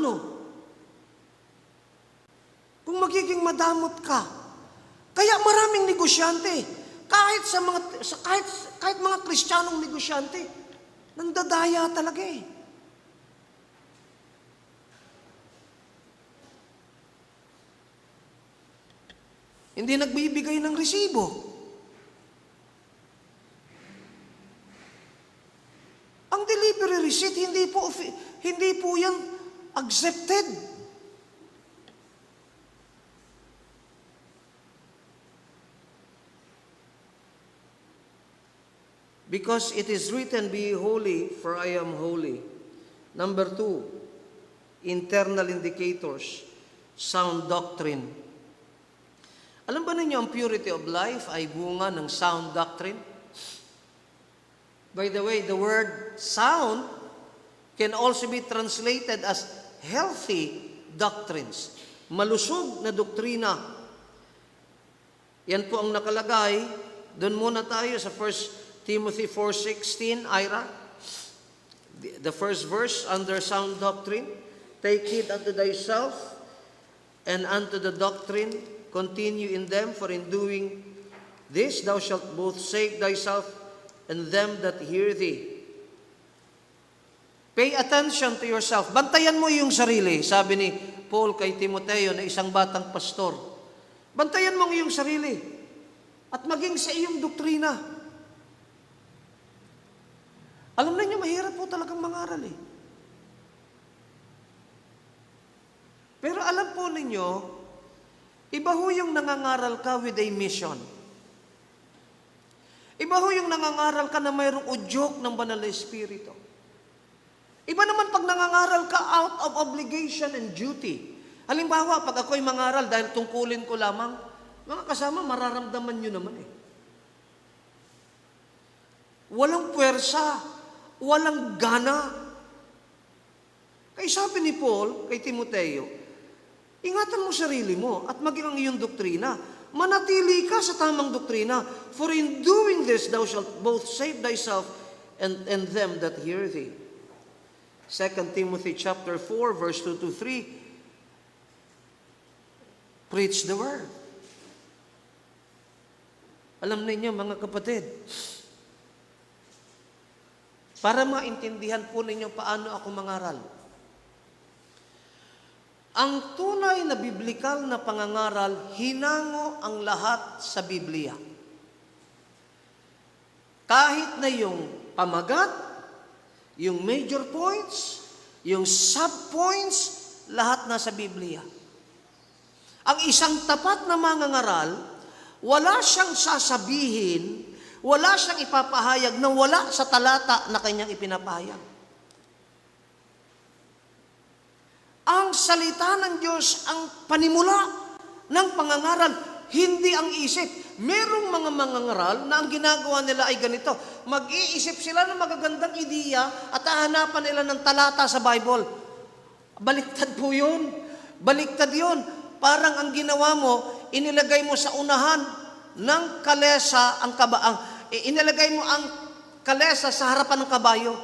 Speaker 1: kung magiging madamot ka, kaya maraming negosyante, kahit mga Kristiyanong negosyante, nandadaya talaga eh. Hindi nagbibigay ng resibo. Ang delivery receipt, hindi po yan accepted. Because it is written, be holy, for I am holy. Number 2, internal indicators, sound doctrine. ninyo, ang purity of life ay bunga ng sound doctrine. By the way, the word sound can also be translated as healthy doctrines. Malusog na doktrina. Yan po ang nakalagay. Doon muna tayo sa 1 Timothy 4:16, Ira. The first verse under sound doctrine. Take heed unto thyself and unto the doctrine. Continue in them, for in doing this thou shalt both save thyself and them that hear thee. Pay attention to yourself. Bantayan mo yung sarili, sabi ni Paul kay Timoteo na isang batang pastor. Bantayan mo yung sarili at maging sa iyong doktrina. Alam niyo, mahirap po talagang mangaral eh. Pero alam po ninyo, iba ho yung nangangaral ka with a mission. Iba ho yung nangangaral ka na mayroong udyok ng banal na Espiritu. Iba naman pag nangangaral ka out of obligation and duty. Halimbawa, pag ako'y mangaral dahil tungkulin ko lamang, mga kasama, mararamdaman nyo naman eh. Walang puwersa, walang gana. Kaya sabi ni Paul kay Timoteo, ingatan mo sarili mo at maging ang iyong doktrina. Manatili ka sa tamang doktrina. For in doing this, thou shalt both save thyself and them that hear thee. 2 Timothy chapter 4, verse 2 to 3. Preach the word. Alam ninyo, mga kapatid, para maintindihan po ninyo paano ako mangaral. Ang tunay na biblikal na pangangaral, hinango ang lahat sa Biblia. Kahit na yung pamagat, yung major points, yung sub-points, lahat nasa Biblia. Ang isang tapat na mangangaral, wala siyang sasabihin, wala siyang ipapahayag na wala sa talata na kanyang ipinapahayag. Ang salita ng Diyos ang panimula ng pangangaral, hindi ang isip. Merong mga mangangaral na ang ginagawa nila ay ganito. Mag-iisip sila ng magagandang ideya at hahanapan nila ng talata sa Bible. Baliktad po yun. Baliktad yun. Parang ang ginawa mo, inilagay mo sa unahan ng kalesa inilagay mo ang kalesa sa harapan ng kabayo.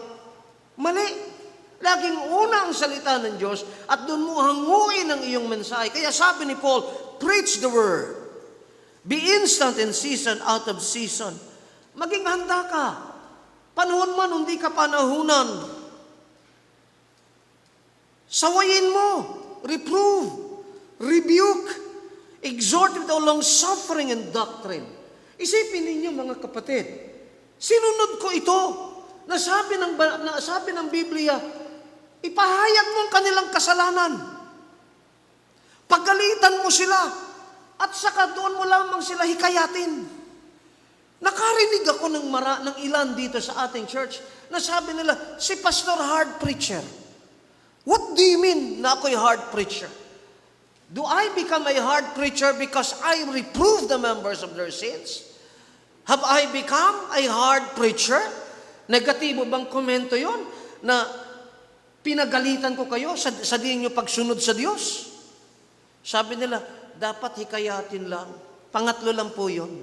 Speaker 1: Mali. Laging una ang salita ng Diyos at doon mo hanguin ang iyong mensahe. Kaya sabi ni Paul, preach the word. Be instant in season, out of season. Maging handa ka. Panahon man, hindi ka panahunan. Sawayin mo. Reprove. Rebuke. Exhort with all long suffering and doctrine. Isipin ninyo, mga kapatid, sinunod ko ito. Nasabi ng Biblia, ipahayag mo ang kanilang kasalanan. Pagalitan mo sila, at saka doon mo lamang sila hikayatin. Nakarinig ako ng ilan dito sa ating church, na sabi nila, si Pastor hard preacher. What do you mean na ako'y hard preacher? Do I become a hard preacher because I reprove the members of their sins? Have I become a hard preacher? Negatibo bang komento yon na pinagalitan ko kayo sa di nyo pagsunod sa Diyos? Sabi nila, dapat hikayatin lang. Pangatlo lang po yon.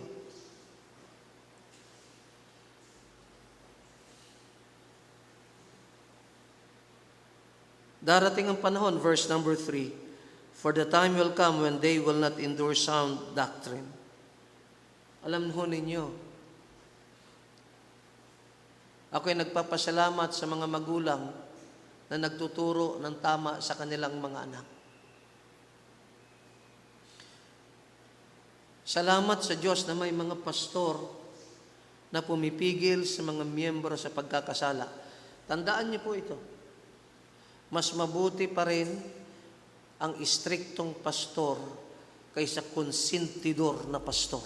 Speaker 1: Darating ang panahon, verse number 3, for the time will come when they will not endure sound doctrine. Alam ho ninyo, ako'y nagpapasalamat sa mga magulang na nagtuturo ng tama sa kanilang mga anak. Salamat sa Diyos na may mga pastor na pumipigil sa mga miyembro sa pagkakasala. Tandaan niyo po ito. Mas mabuti pa rin ang istriktong pastor kaysa konsentidor na pastor.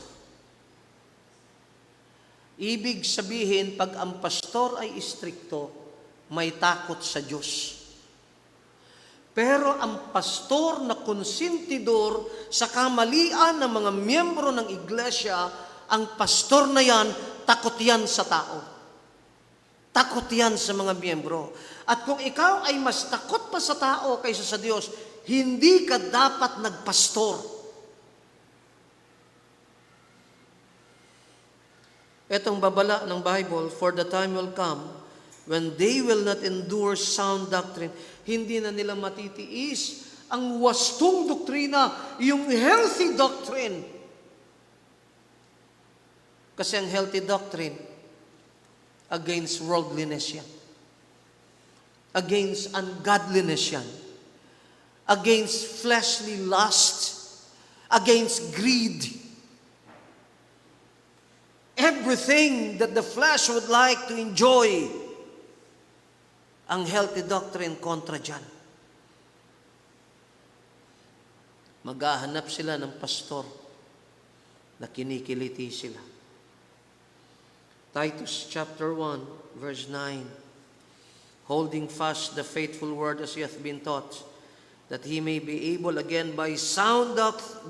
Speaker 1: Ibig sabihin, pag ang pastor ay istrikto, may takot sa Diyos. Pero ang pastor na konsentidor sa kamalian ng mga miyembro ng iglesia, ang pastor na yan, takot yan sa tao. Takot yan sa mga miyembro. At kung ikaw ay mas takot pa sa tao kaysa sa Diyos, hindi ka dapat nagpastor. Etong babala ng Bible, for the time will come when they will not endure sound doctrine. Hindi na nila matitiis ang wastong doktrina, yung healthy doctrine. Kasi ang healthy doctrine, against worldliness yan. Against ungodliness yan. Against fleshly lust. Against greed. Everything that the flesh would like to enjoy, ang healthy doctrine kontra dyan. Maghahanap sila ng pastor na kinikiliti sila. Titus chapter 1, verse 9. Holding fast the faithful word as he hath been taught, that he may be able again by sound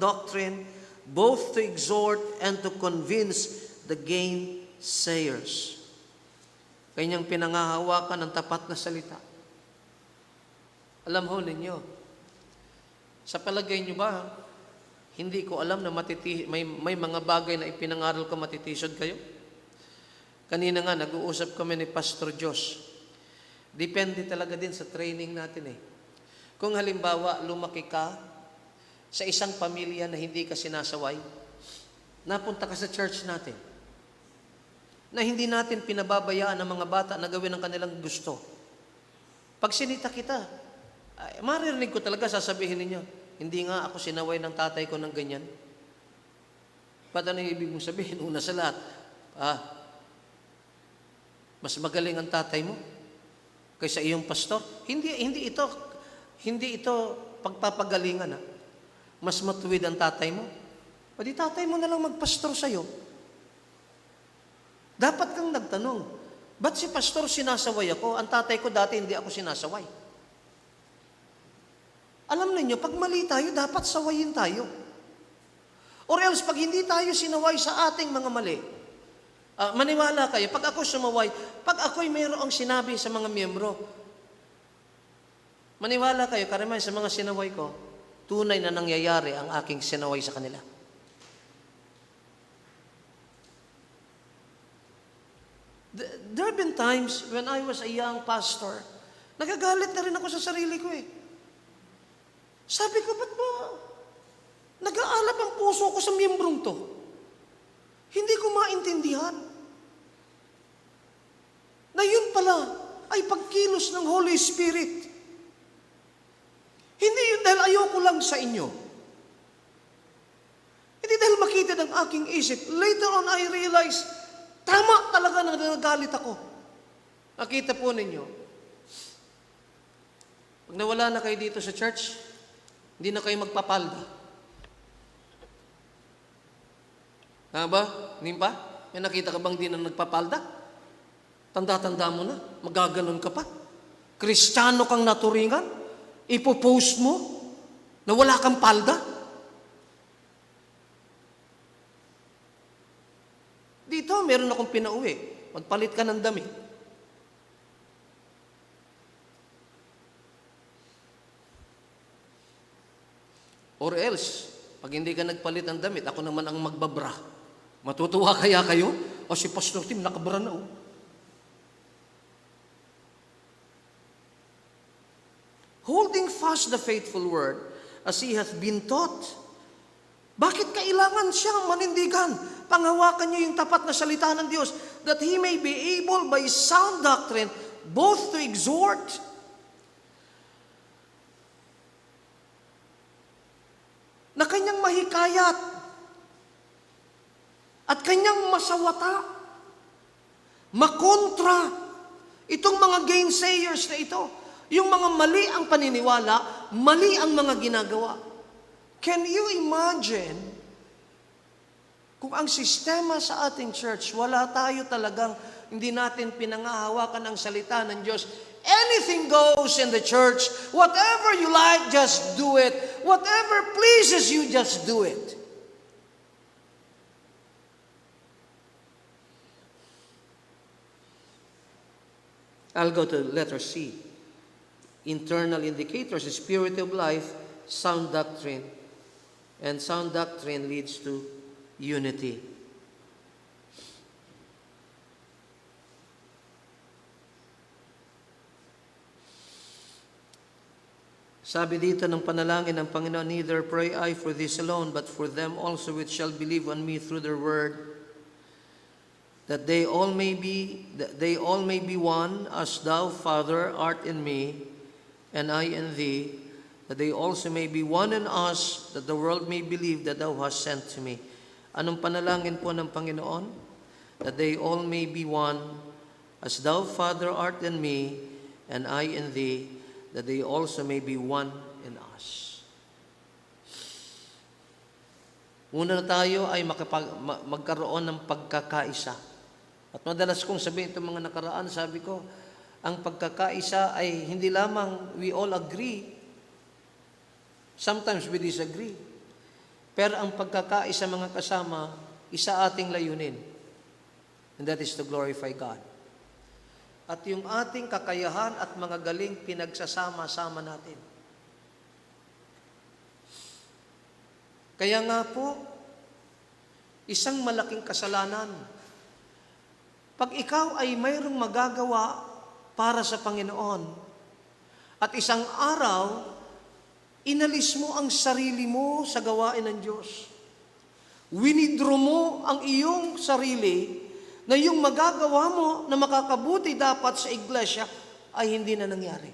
Speaker 1: doctrine both to exhort and to convince the gainsayers. Kanyang pinangahawakan ng tapat na salita. Alam ho ninyo, sa palagay nyo ba, hindi ko alam na may mga bagay na ipinangaral ko matitisod kayo? Kanina nga, nag-uusap kami ni Pastor Josh. Depende talaga din sa training natin eh. Kung halimbawa, lumaki ka sa isang pamilya na hindi ka sinasaway, napunta ka sa church natin, na hindi natin pinababayaan ang mga bata na gawin ang kanilang gusto. Pag sinita kita, maririnig ko talaga, sasabihin ninyo, hindi nga ako sinaway ng tatay ko ng ganyan. Ba't ano yung ibig mong sabihin? Una sa lahat, mas magaling ang tatay mo kaysa iyong pastor. Hindi ito pagpapagalingan. Mas matuwid ang tatay mo. O di tatay mo na lang magpastor sa'yo. Dapat kang nagtanong, ba't si pastor sinasaway ako? Ang tatay ko dati hindi ako sinasaway. Alam niyo, pag mali tayo, dapat sawayin tayo. Or else, pag hindi tayo sinaway sa ating mga mali, maniwala kayo, pag ako sumaway, pag ako'y mayroong sinabi sa mga miyembro, maniwala kayo, karamihan sa mga sinaway ko, tunay na nangyayari ang aking sinaway sa kanila. There have been times when I was a young pastor, nagagalit na rin ako sa sarili ko eh. Sabi ko, ba't ba nag-aalab ang puso ko sa miyembrong to? Hindi ko maintindihan na yun pala ay pagkilos ng Holy Spirit. Hindi yun dahil ayoko lang sa inyo. Hindi dahil makita ng aking isip. Later on, I realized, tama talaga na nagalit ako. Nakita po ninyo, pag nawala na kayo dito sa church, hindi na kayo magpapalda. Ba? Hindi pa? May nakita ka bang di na nagpapalda? Tanda-tanda mo na, magaganon ka pa. Kristiyano kang naturingan, ipopost mo na wala kang palda. Dito, meron akong pinauwi. Magpalit ka ng damit. Or else, pag hindi ka nagpalit ng damit, ako naman ang magbabra. Matutuwa kaya kayo? O si Pastor Tim, nakabra na oh. Holding fast the faithful word as he hath been taught. Bakit kailangan siyang manindigan? Panghawakan niyo yung tapat na salita ng Diyos that he may be able by sound doctrine both to exhort na kanyang mahikayat at kanyang masawata, makontra itong mga gainsayers na ito. Yung mga mali ang paniniwala, mali ang mga ginagawa. Can you imagine kung ang sistema sa ating church, wala tayo talagang, hindi natin pinangahawakan ang salita ng Diyos Anything goes in the church. Whatever you like, just do it. Whatever pleases you, just do it. I'll go to letter C. Internal indicators, spirit of life, sound doctrine. And sound doctrine leads to unity. Sabi dito ng panalangin ng Panginoon, neither pray I for this alone, but for them also which shall believe on me through their word, that they all may be one, as thou, Father, art in me, and I in thee, that they also may be one in us, that the world may believe that thou hast sent to me. Anong panalangin po ng Panginoon? That they all may be one, as thou, Father, art in me, and I in thee, that they also may be one in us. Una na tayo ay magkaroon ng pagkakaisa. At madalas kong sabihin itong mga nakaraan, sabi ko, ang pagkakaisa ay hindi lamang we all agree. Sometimes we disagree. Pero ang pagkakaisa, mga kasama, isa ating layunin. And that is to glorify God. At yung ating kakayahan at mga galing pinagsasama-sama natin. Kaya nga po, isang malaking kasalanan. Pag ikaw ay mayroong magagawa para sa Panginoon, at isang araw, inalis mo ang sarili mo sa gawain ng Diyos. Winidraw mo ang iyong sarili na yung magagawa mo na makakabuti dapat sa iglesia ay hindi na nangyari.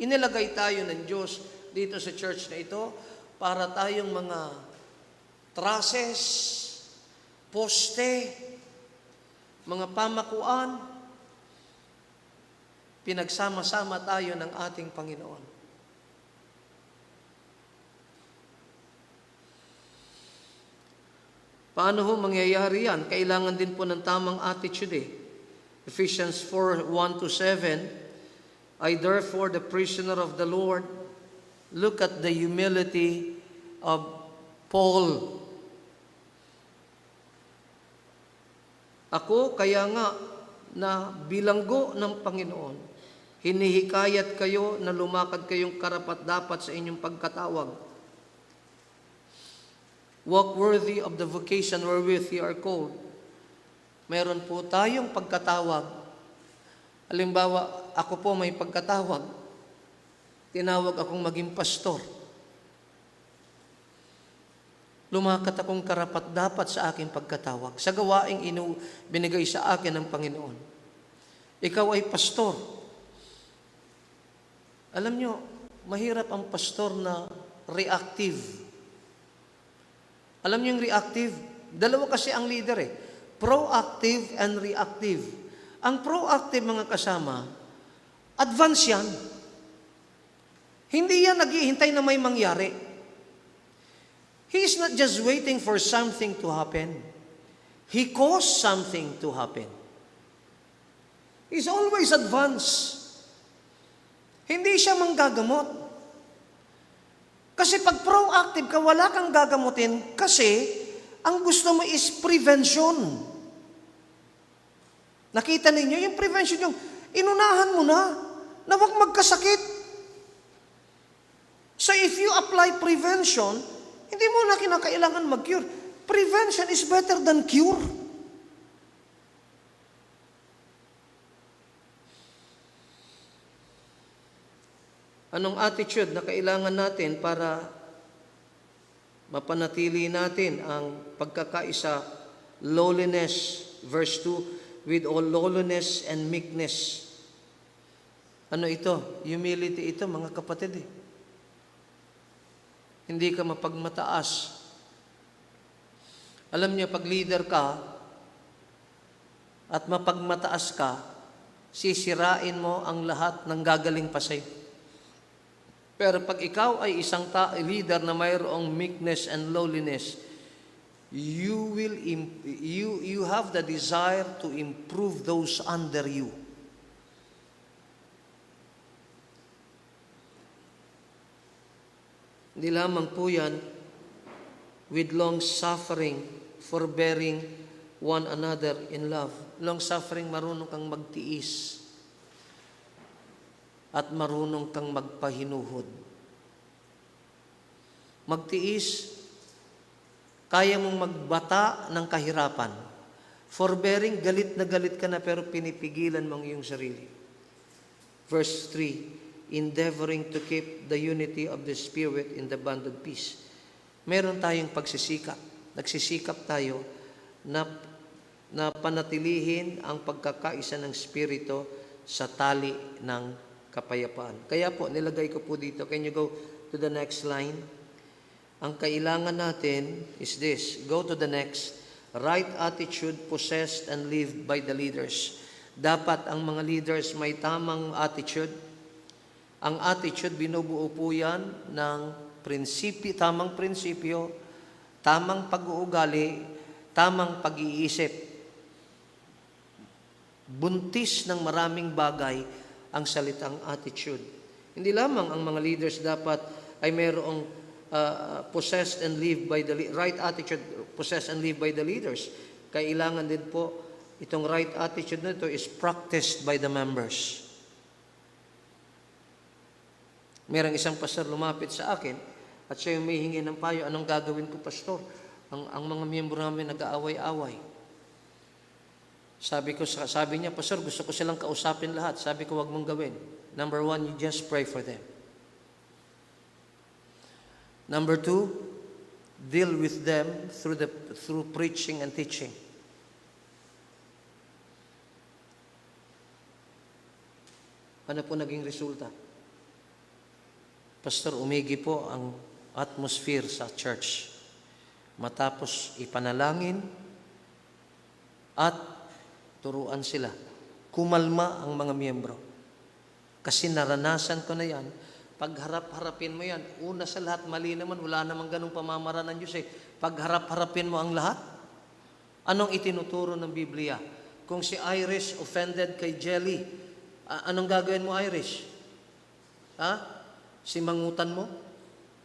Speaker 1: Inilagay tayo ng Diyos dito sa church na ito para tayong mga trusses, poste, mga pamakuan, pinagsama-sama tayo ng ating Panginoon. Paano ho mangyayari yan? Kailangan din po ng tamang attitude eh. Ephesians 4:1-7, I therefore, the prisoner of the Lord, look at the humility of Paul. Ako, kaya nga, na bilanggo ng Panginoon, hinihikayat kayo na lumakad kayong karapat-dapat sa inyong pagkatawag. Walk worthy of the vocation wherewith ye are called. Meron po tayong pagkatawag. Halimbawa, ako po may pagkatawag. Tinawag akong maging pastor. Lumakat akong karapat-dapat sa aking pagkatawag, sa gawaing binigay sa akin ng Panginoon. Ikaw ay pastor. Alam nyo, mahirap ang pastor na reactive. Alam niyo yung reactive? Dalawa kasi ang leader eh. Proactive and reactive. Ang proactive, mga kasama, advance yan. Hindi yan naghihintay na may mangyari. He is not just waiting for something to happen. He caused something to happen. He's always advanced. Hindi siya manggagamot. Kasi pag proactive ka, wala kang gagamutin kasi ang gusto mo is prevention. Nakita ninyo yung prevention, yung inunahan mo na huwag magkasakit. So if you apply prevention, hindi mo na kinakailangan mag-cure. Prevention is better than cure. Anong attitude na kailangan natin para mapanatili natin ang pagkakaisa? Lowliness, verse 2, with all lowliness and meekness. Ano ito? Humility ito, mga kapatid eh. Hindi ka mapagmataas. Alam niyo, pag leader ka at mapagmataas ka, sisirain mo ang lahat ng gagaling pa sa'yo. Pero pag ikaw ay isang leader na mayroong meekness and lowliness, you have the desire to improve those under you. Hindi lamang po yan with long suffering, forbearing one another in love. Long suffering, marunong kang magtiis at marunong kang magpahinuhod. Magtiis, kaya mong magbata ng kahirapan. Forbearing, galit na galit ka na pero pinipigilan mo ang iyong sarili. Verse 3, endeavoring to keep the unity of the Spirit in the bond of peace. Meron tayong pagsisikap. Nagsisikap tayo na panatilihin ang pagkakaisa ng Espiritu sa tali ng kapayapaan. Kaya po, nilagay ko po dito. Can you go to the next line? Ang kailangan natin is this. Go to the next. Right attitude possessed and lived by the leaders. Dapat ang mga leaders may tamang attitude. Ang attitude, binubuo po yan ng tamang prinsipyo, tamang pag-uugali, tamang pag-iisip. Buntis ng maraming bagay ang salitang attitude. Hindi lamang ang mga leaders dapat ay mayroong possessed and live by the right attitude, possessed and live by the leaders. Kailangan din po itong right attitude na ito is practiced by the members. Merong isang pastor lumapit sa akin at siya yung may hingi ng payo, anong gagawin ko, pastor? Ang mga miyembro namin nag-aaway-away. Sabi niya, pastor, gusto ko silang kausapin lahat. Sabi ko, wag mong gawin. Number 1, you just pray for them. Number 2, deal with them through preaching and teaching. Ano po naging resulta? Pastor, umigi po ang atmosphere sa church. Matapos ipanalangin at turuan sila. Kumalma ang mga miyembro. Kasi naranasan ko na yan. Pagharap-harapin mo yan, una sa lahat, mali naman, wala namang ganung pamamaraan ng Diyos eh. Pagharap-harapin mo ang lahat, anong itinuturo ng Biblia? Kung si Irish offended kay Jelly, anong gagawin mo, Irish? Simangutan mo?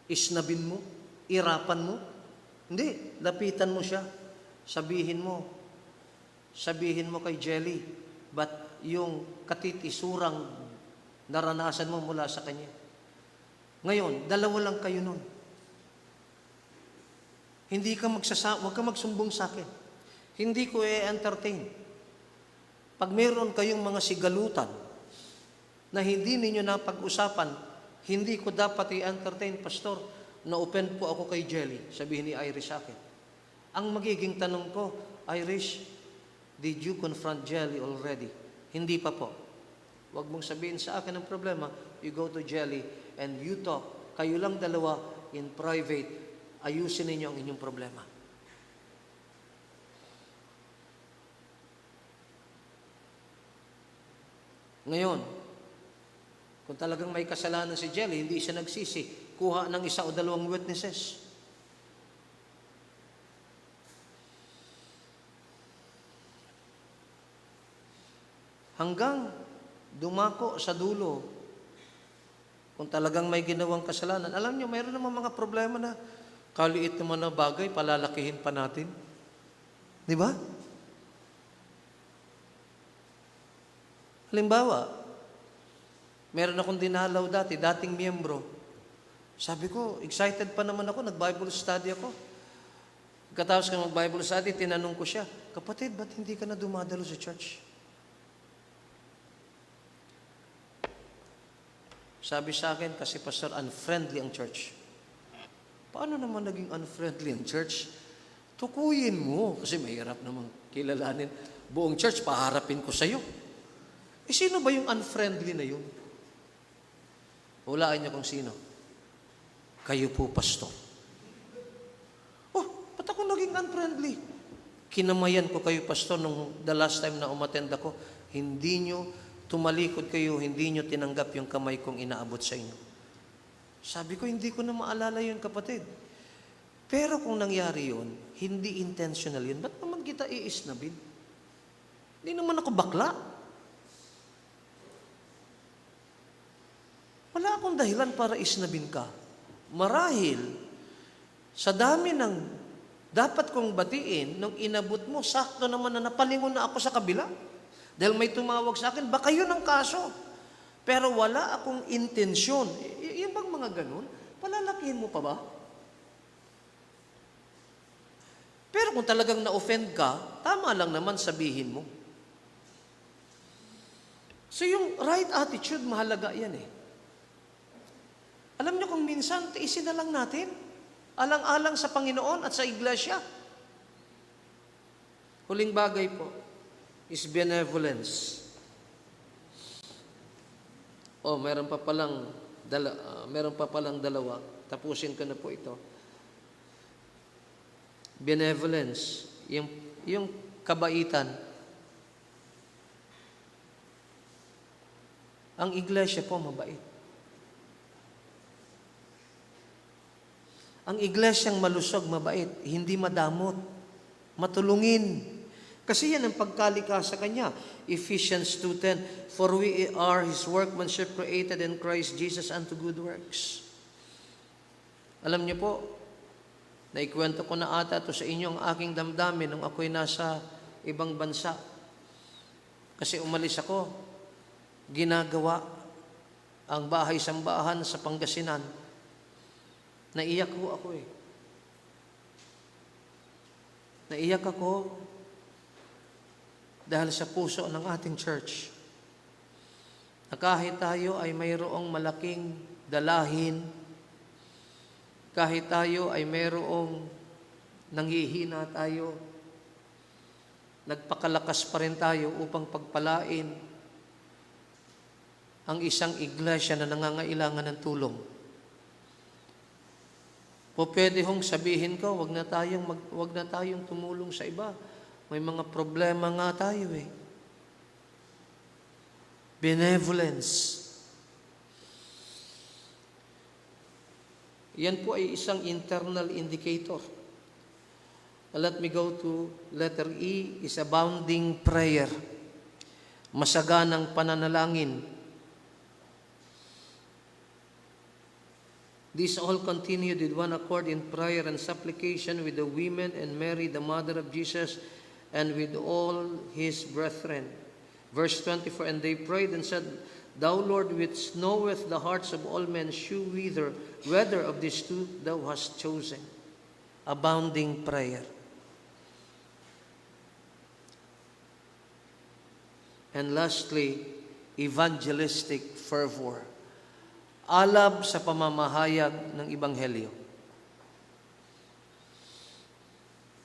Speaker 1: Isnabin mo? Irapan mo? Hindi, lapitan mo siya. Sabihin mo kay Jelly, but yung katitisurang naranasan mo mula sa kanya. Ngayon, dalawa lang kayo nun. Huwag ka magsumbong sa akin. Hindi ko entertain. Pag meron kayong mga sigalutan na hindi ninyo napag-usapan, hindi ko dapat i-entertain, pastor, na-offend po ako kay Jelly, sabihin ni Irish sa akin. Ang magiging tanong ko, Irish, did you confront Jelly already? Hindi pa po. Huwag mong sabihin sa akin ang problema, you go to Jelly and you talk. Kayo lang dalawa in private, ayusin ninyo ang inyong problema. Ngayon, kung talagang may kasalanan si Jelly, hindi siya nagsisi, kuha ng 1 o 2 witnesses. Hanggang dumako sa dulo, kung talagang may ginawang kasalanan. Alam niyo, mayroon naman mga problema na kaliit naman na bagay, palalakihin pa natin. Di ba? Halimbawa, meron akong dinalaw dating miyembro. Sabi ko, excited pa naman ako, nag-Bible study ako. Pagkatapos ka mag-Bible study, tinanong ko siya, kapatid, ba't hindi ka na dumadalo sa church? Sabi sa akin, kasi pastor, unfriendly ang church. Paano naman naging unfriendly ang church? Tukuyin mo, kasi mahirap namang kilalanin. Buong church, paharapin ko sa'yo. Sino ba yung unfriendly na yun? Hulaan niyo kung sino. Kayo po, pastor. Ba't ako naging unfriendly? Kinamayan ko kayo, pastor, nung the last time na umattend ako, hindi nyo tumalikod kayo, hindi nyo tinanggap yung kamay kong inaabot sa inyo. Sabi ko, hindi ko na maalala yun, kapatid. Pero kung nangyari yun, hindi intentional yun, ba't naman kita iisnabin? Hindi naman ako bakla. Wala akong dahilan para isnabin ka. Marahil, sa dami ng dapat kong batiin, nung inabot mo, sakto naman na napalingon na ako sa kabila. Dahil may tumawag sa akin, baka yun ang kaso. Pero wala akong intensyon. Yung bang mga ganun, palalakihin mo pa ba? Pero kung talagang na-offend ka, tama lang naman sabihin mo. So yung right attitude, mahalaga yan eh. Alam niyo kung minsan, tiisin na lang natin. Alang-alang sa Panginoon at sa iglesia. Huling bagay po is benevolence. Meron pa palang dalawa. Tapusin ko na po ito. Benevolence, yung kabaitan. Ang iglesia po mabait. Ang iglesyang malusog, mabait, hindi madamot, matulungin. Kasi yan ang pagkalika sa Kanya. Ephesians 2:10, for we are His workmanship created in Christ Jesus unto good works. Alam niyo po, naikwento ko na ata ito sa inyo ang aking damdamin nung ako'y nasa ibang bansa. Kasi umalis ako, ginagawa ang bahay-sambahan sa Pangasinan. Naiyak ako eh. Naiyak ako dahil sa puso ng ating church. Na kahit tayo ay mayroong malaking dalahin, kahit tayo ay mayroong nanghihina tayo, nagpakalakas pa rin tayo upang pagpalain ang isang iglesia na nangangailangan ng tulong. O pwede hong sabihin ko, wag na tayong tumulong sa iba. May mga problema nga tayo eh. Benevolence. Yan po ay isang internal indicator. Let me go to letter E, is abounding prayer. Masaganang pananalangin. These all continued with one accord in prayer and supplication with the women and Mary, the mother of Jesus, and with all his brethren. Verse 24, and they prayed and said, Thou, Lord, which knoweth the hearts of all men, shew whether of these two thou hast chosen. Abounding prayer. And lastly, evangelistic fervor. Alab sa pamamahayag ng Ebanghelyo.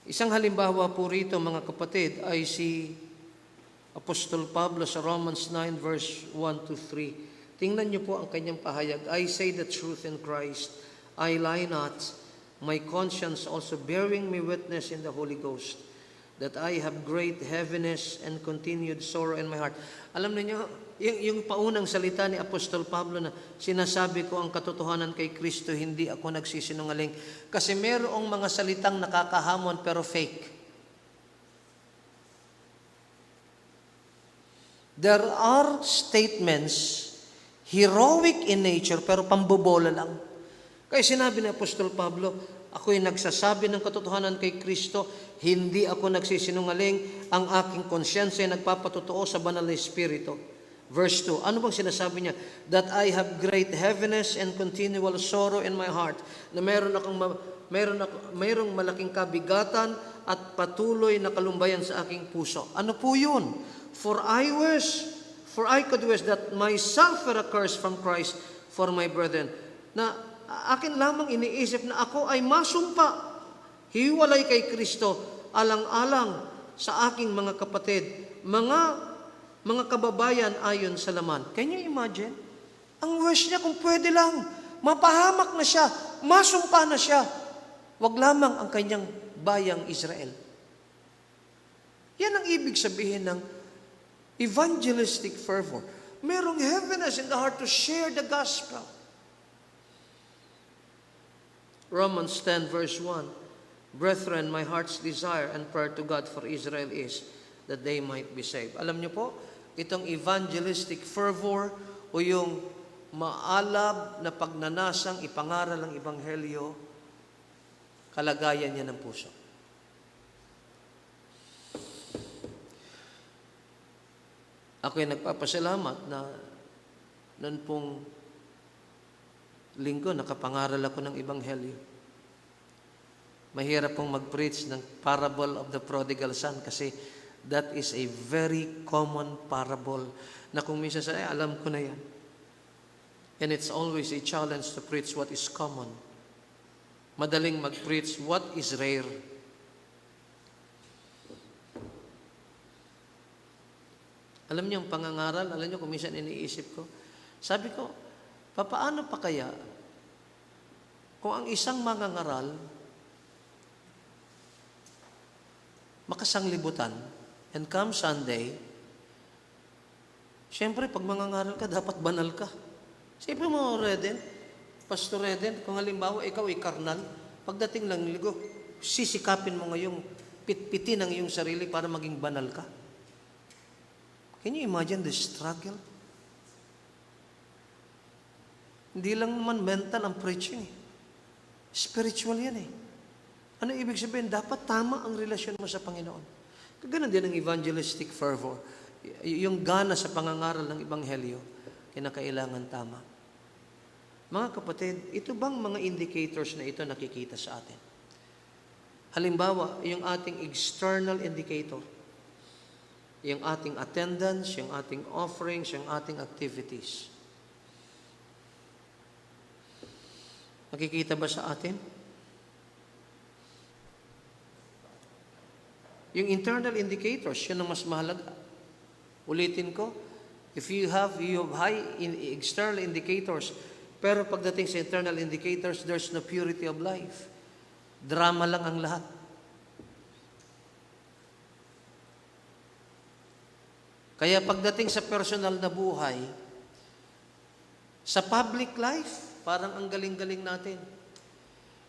Speaker 1: Isang halimbawa po rito, mga kapatid, ay si Apostol Pablo sa Romans 9 verse 1 to 3. Tingnan niyo po ang kanyang pahayag. I say the truth in Christ, I lie not, my conscience also bearing me witness in the Holy Ghost, that I have great heaviness and continued sorrow in my heart. Alam niyo, yung paunang salita ni Apostol Pablo na sinasabi ko ang katotohanan kay Kristo, hindi ako nagsisinungaling. Kasi merong mga salitang nakakahamon pero fake. There are statements, heroic in nature, pero pambobola lang. Kaya sinabi ni Apostol Pablo, ako'y nagsasabi ng katotohanan kay Kristo, hindi ako nagsisinungaling, ang aking konsyensya ay nagpapatotoo sa banal na Espiritu. Verse 2, ano bang sinasabi niya? That I have great heaviness and continual sorrow in my heart. Na mayroong malaking kabigatan at patuloy na kalumbayan sa aking puso. Ano po yun? For I could wish that myself were accursed from Christ for my brethren. Na akin lamang iniisip na ako ay masumpa, hiwalay kay Kristo, alang-alang sa aking mga kapatid, mga kababayan ayon sa laman. Can you imagine? Ang wish niya kung pwede lang, mapahamak na siya, masumpa na siya, wag lamang ang kanyang bayang Israel. Yan ang ibig sabihin ng evangelistic fervor. Merong heaviness in the heart to share the gospel. Romans 10 verse 1, Brethren, my heart's desire and prayer to God for Israel is that they might be saved. Alam niyo po, itong evangelistic fervor o yung maalab na pagnanasang ipangaral ang Ebanghelyo, kalagayan niya ng puso. Ako'y nagpapasalamat na noon pong linggo, nakapangaral ako ng Ebanghelyo. Mahirap pong mag-preach ng parable of the prodigal son kasi that is a very common parable na kung minsan alam ko na yan. And it's always a challenge to preach what is common. Madaling mag-preach what is rare. Alam niyo, ang pangangaral, alam niyo kung minsan iniisip ko, sabi ko, papaano pa kaya kung ang isang mangangaral makasanglibutan and come Sunday, siyempre pag mangangaral ka, dapat banal ka. Siyempre mo, Reden, Pastor Reden, kung halimbawa ikaw ay karnal, pagdating lang ligo, sisikapin mo ngayong pitpitin ang iyong sarili para maging banal ka. Can you imagine the struggle? Hindi lang naman mental ang preaching. Spiritual yan eh. Ano ibig sabihin? Dapat tama ang relasyon mo sa Panginoon. Kaganon din ang evangelistic fervor. Yung gana sa pangangaral ng Ebanghelyo, kinakailangan tama. Mga kapatid, ito bang mga indicators na ito nakikita sa atin? Halimbawa, yung ating external indicator, yung ating attendance, yung ating offerings, yung ating activities. Nakikita ba sa atin? Yung internal indicators, yun ang mas mahalaga. Ulitin ko, if you have high external indicators, pero pagdating sa internal indicators, there's no purity of life. Drama lang ang lahat. Kaya pagdating sa personal na buhay, sa public life, parang ang galing-galing natin.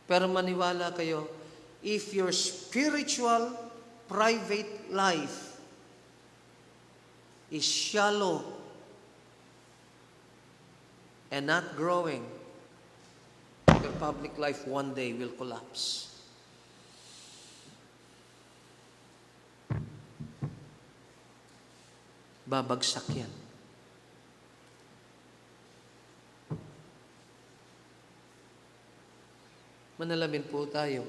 Speaker 1: Pero maniwala kayo, if your spiritual, private life is shallow and not growing, your public life one day will collapse. Babagsak yan. Manalamin po tayo.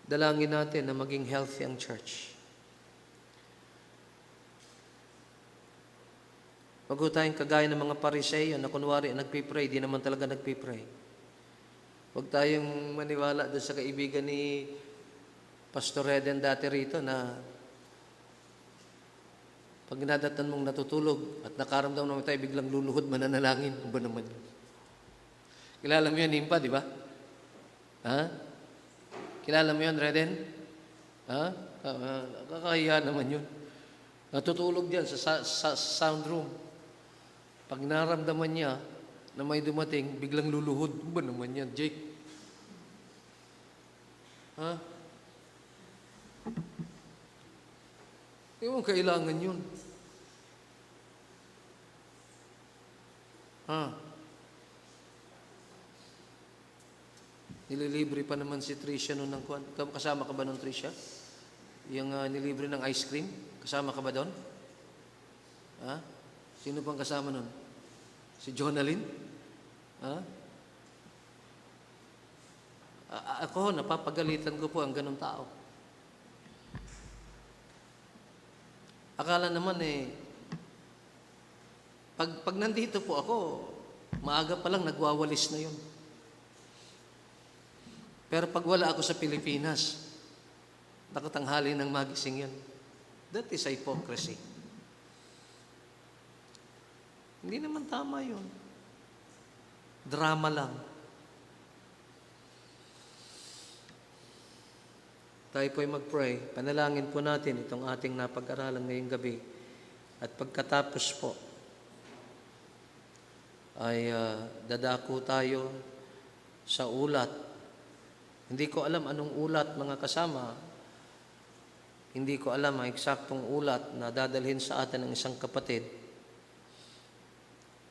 Speaker 1: Dalangin natin na maging healthy ang church. Wag tayong kagaya ng mga Pariseyo na kunwari nagpipray, di naman talaga nagpipray. Huwag tayong maniwala doon sa kaibigan ni Pastor Reden dati rito na pag nadatan mong natutulog at nakaramdam naman tayo biglang luluhod, mananalangin. Ano ba naman yun? Kilala mo yun, Nimpa, di ba? Ha? Kilala mo yun, Reden? Ha? Kakahiya naman yun. Natutulog diyan sa sound room. Pag naramdaman niya na may dumating, biglang luluhod. Ano ba naman yan, Jake? Ha? Hindi mo kailangan yun. Ha? Nililibre pa naman si Tricia noon ng kuwan. Kasama ka ba noon, Tricia? Yung nilibre ng ice cream? Kasama ka ba doon? Ha? Sino pang kasama noon? Si Jonalyn? Ha? Ako, napapagalitan ko po ang ganong tao. Akala naman pag nandito po ako, maaga pa lang nagwawalis na yun. Pero pag wala ako sa Pilipinas, nakatanghali ng magising yan. That is hypocrisy. Hindi naman tama yun. Drama lang. Tayo po'y mag-pray. Panalangin po natin itong ating napag-aralan ngayong gabi. At pagkatapos po, ay dadako tayo sa ulat. Hindi ko alam anong ulat, mga kasama. Hindi ko alam ang eksaktong ulat na dadalhin sa atin ng isang kapatid.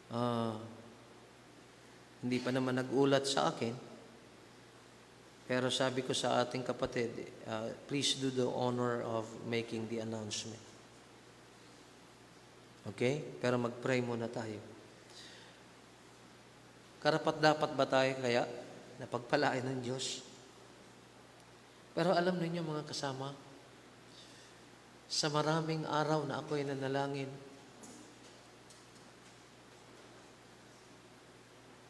Speaker 1: Ah, hindi pa naman nag-ulat sa akin, pero sabi ko sa ating kapatid, please do the honor of making the announcement. Okay? Pero mag-pray muna tayo. Karapat-dapat ba tayo kaya na pagpalain ng Diyos? Pero alam ninyo mga kasama, sa maraming araw na ako'y nanalangin,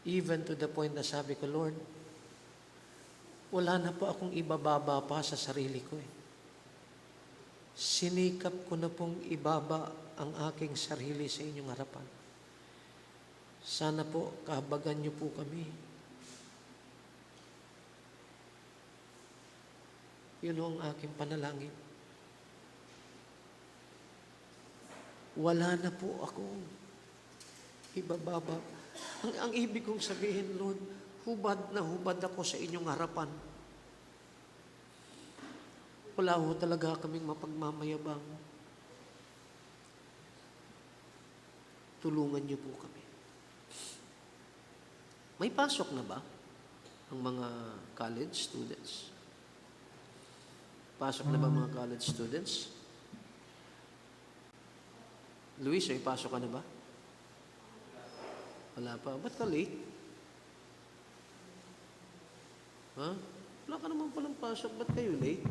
Speaker 1: even to the point na sabi ko, Lord, wala na po akong ibababa pa sa sarili ko eh. Sinikap ko na pong ibaba ang aking sarili sa inyong harapan. Sana po, kahabagan niyo po kami. Yun ang aking panalangin. Wala na po akong ibababa. Ang ibig kong sabihin, Lord, hubad na hubad ako sa inyong harapan. Wala ho talaga kaming mapagmamayabang. Tulungan niyo po kami. May pasok na ba ang mga college students? Pasok na ba mga college students? Luis, may pasok ka na ba? Wala pa. Ba't ka late? Ha? Wala ka naman palang pasok. Ba't kayo late?